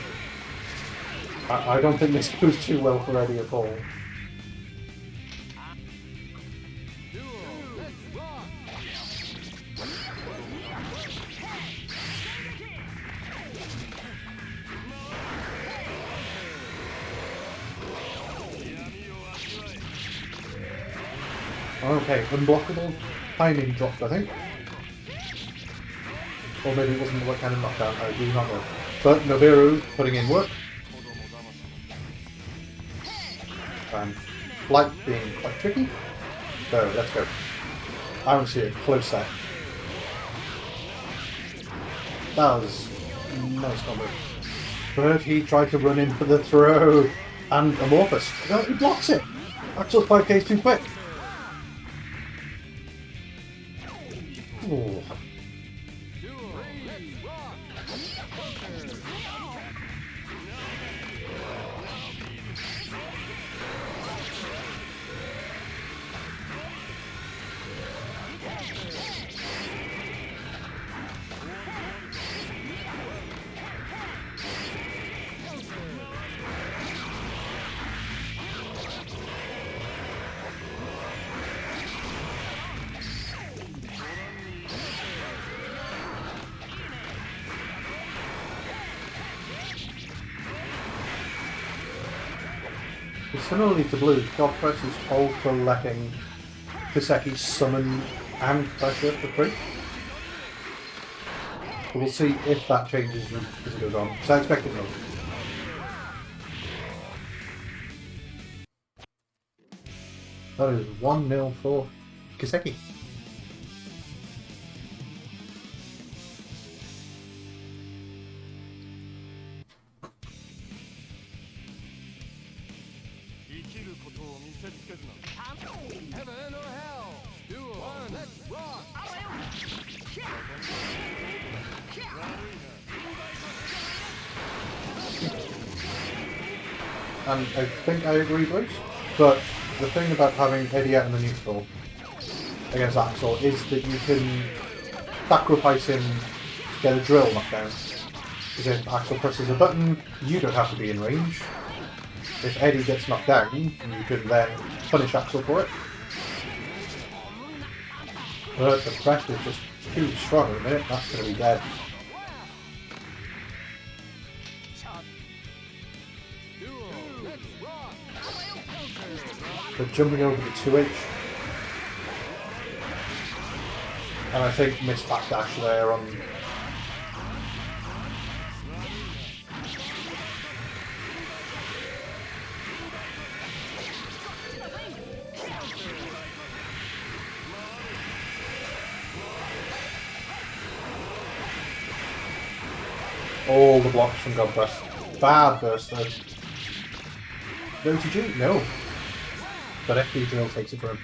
Speaker 1: I don't think this goes too well for Eddie at all. Okay, unblockable timing dropped, I think. Or maybe it wasn't the right kind of knockdown, I do not know. But Nobiru putting in work. And flight being quite tricky. So let's go. I want to see a close set. That was nice combo. But he tried to run in for the throw. And Amorphous. No, he blocks it. Axel's 5k is too quick. Ooh. Similarly to Blue, Godpress is also letting Kiseki summon and pressure for free. But we'll see if that changes as it goes on. So I expect it will. That is 1-0 for Kiseki.
Speaker 2: Heaven or hell? Duel. One, let's rock.
Speaker 1: And I think I agree, Bruce. But the thing about having Eddie out in the neutral against Axel is that you can sacrifice him to get a drill knockdown. Because if Axel presses a button, you don't have to be in range. If Eddie gets knocked down, you can then punish Axel for it. But the pressure is just too strong at the minute, that's going to be dead. But jumping over the 2H. And I think missed backdash there on... all the blocks from Godpress. Bad burst though. No TG? No. But FD drill takes it for him.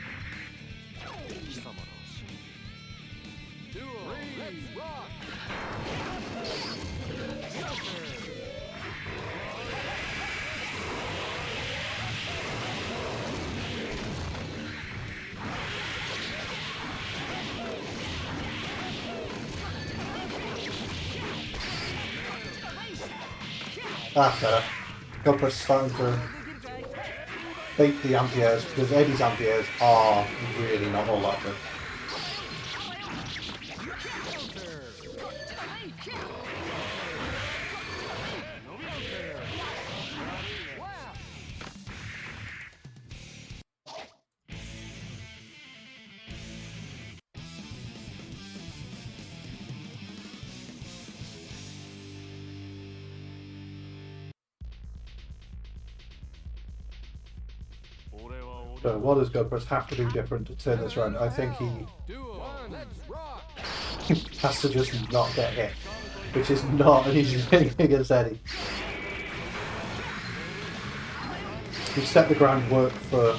Speaker 1: That's better. Godpress starting to bait the anti-airs because Eddie's anti-airs are really not all that good. So what does Godpress have to do different to turn this around? I think he has to just not get hit, which is not an easy thing against Eddie. He set the groundwork for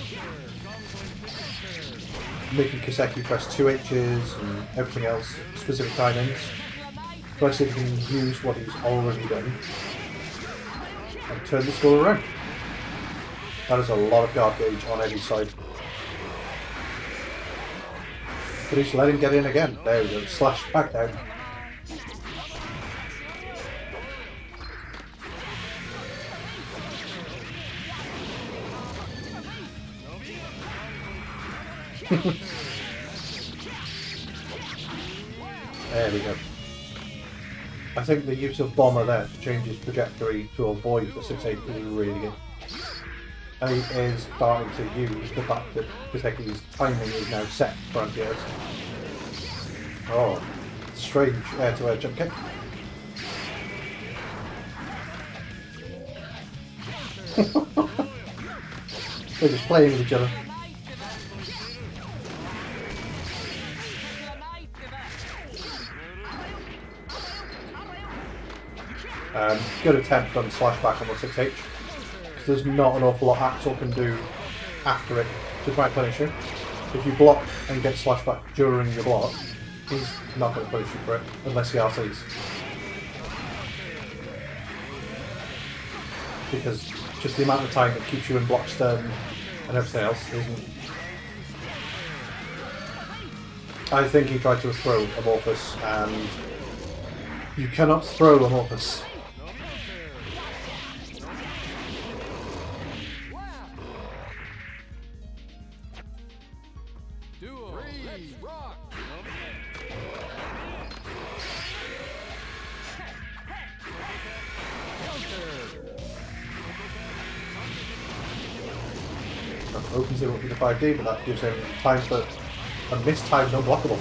Speaker 1: making Kiseki press 2Hs and everything else, specific timings. So I see if he can use what he's already done and turn the score around. That is a lot of guard gauge on Eddie's side. But he's let him get in again. There we go. Slash back down. There we go. I think the use of Bomber there to change his trajectory to avoid the 6-8 is really good. And he is starting to use the fact that Kiseki's timing is now set for anti-airs. Oh, strange air-to-air jump kick. They're just playing with each other. Good attempt on slash back on the 6H. There's not an awful lot Axel can do after it to try and punish you. If you block and get slash back during your block, he's not going to punish you for it unless he RCs. Because just the amount of time it keeps you in block stun and everything else isn't. I think he tried to throw Amorphous and you cannot throw Amorphous. opens him up with the 5D, but that gives him time for a mistimed unblockable.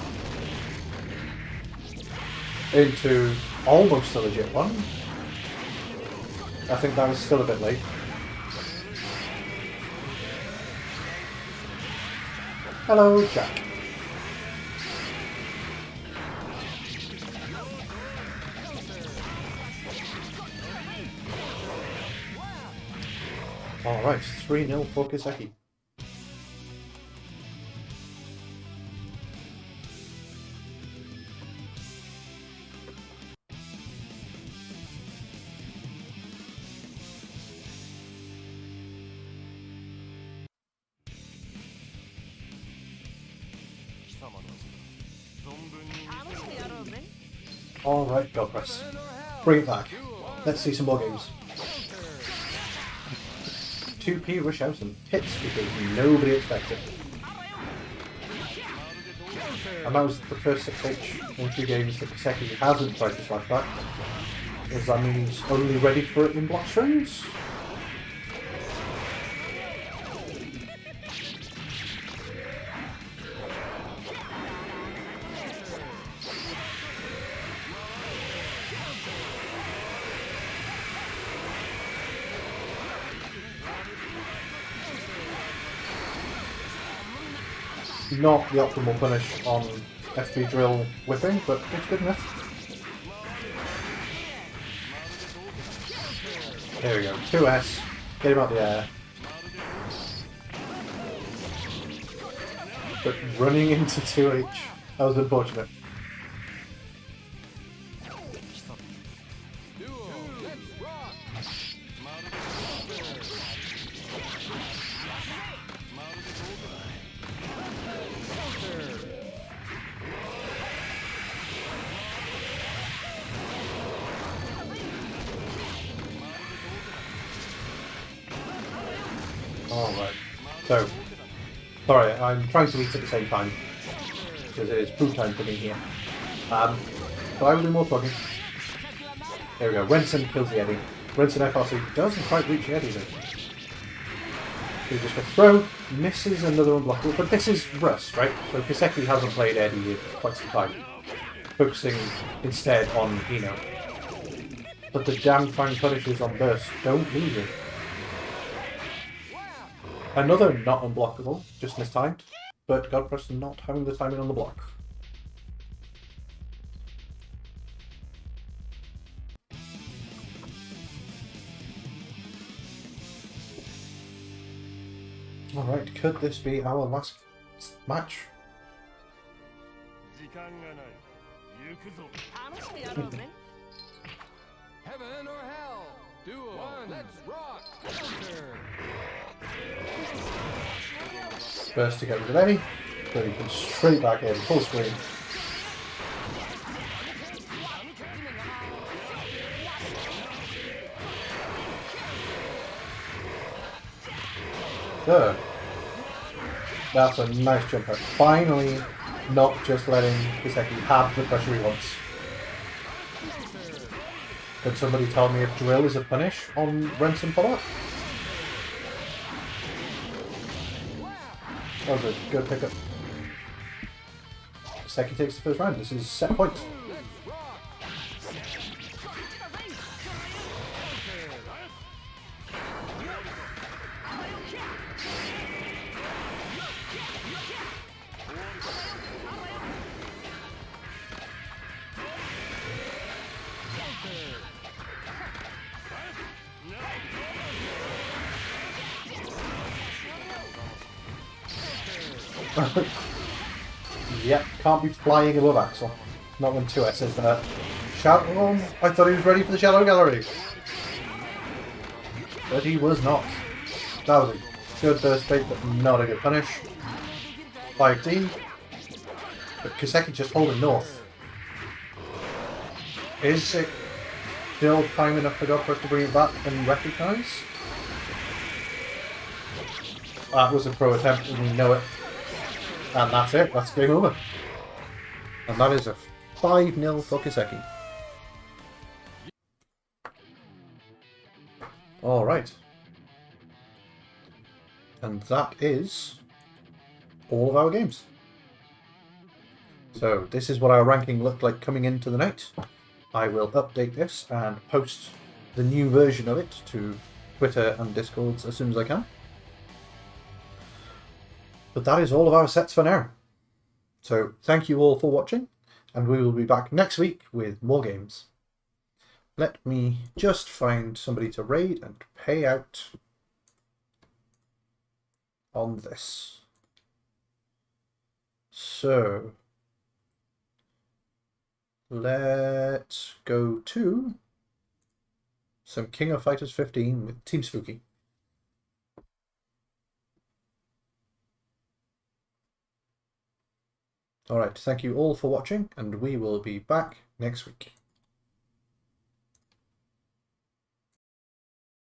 Speaker 1: Into almost a legit one. I think that was still a bit late. Hello, Jack. Alright, 3-0 for Kiseki. Alright, Godpress. Bring it back. Let's see some more games. 2P Rishausen hits because nobody expected it. And that was the first 6H in 2 games that Kiseki hasn't tried to slash back. Does that mean he's only ready for it in block strings? Not the optimal punish on FB drill whipping, but it's good enough. There we go, 2S, get him out the air. But running into 2H, that was unfortunate. Alright, so, sorry, I'm trying to eat at the same time, because it is food time for me here. But I will do more talking. There we go, Renson kills the Eddie. Renson FRC doesn't quite reach the Eddie though. He just gets throw, misses another unblockable, but this is Rust, right? So Kiseki hasn't played Eddie in quite some time, focusing instead on Eno. But the damn fine punishes on Burst don't leave it. Another not unblockable, just mistimed, but Godpress not having the timing on the block. Alright, could this be our last match?
Speaker 2: Heaven or hell? Duel. One, let's rock. Counter.
Speaker 1: Burst to get rid of Eddie, but he comes straight back in, full screen. Good. That's a nice jump out. Finally, not just letting Kiseki have the pressure he wants. Could somebody tell me if drill is a punish on Renson follow-up? That was a good pickup. Kiseki takes the first round. This is set point. Yep, can't be flying above Axel. Not when 2S is there. Shadow, I thought he was ready for the Shadow Gallery. But he was not. That was a good burst bait, but not a good punish. 5D. But Kiseki just holding north. Is it still time enough for Godpress to bring it back and recognise? That was a pro attempt and we know it. And that's it, that's game over. And that is a 5-0 for Kiseki. Alright. And that is all of our games. So this is what our ranking looked like coming into the night. I will update this and post the new version of it to Twitter and Discords as soon as I can. But that is all of our sets for now. So thank you all for watching, and we will be back next week with more games. Let me just find somebody to raid and pay out on this. So let's go to some King of Fighters 15 with Team Spooky. Alright, thank you all for watching, and we will be back next week.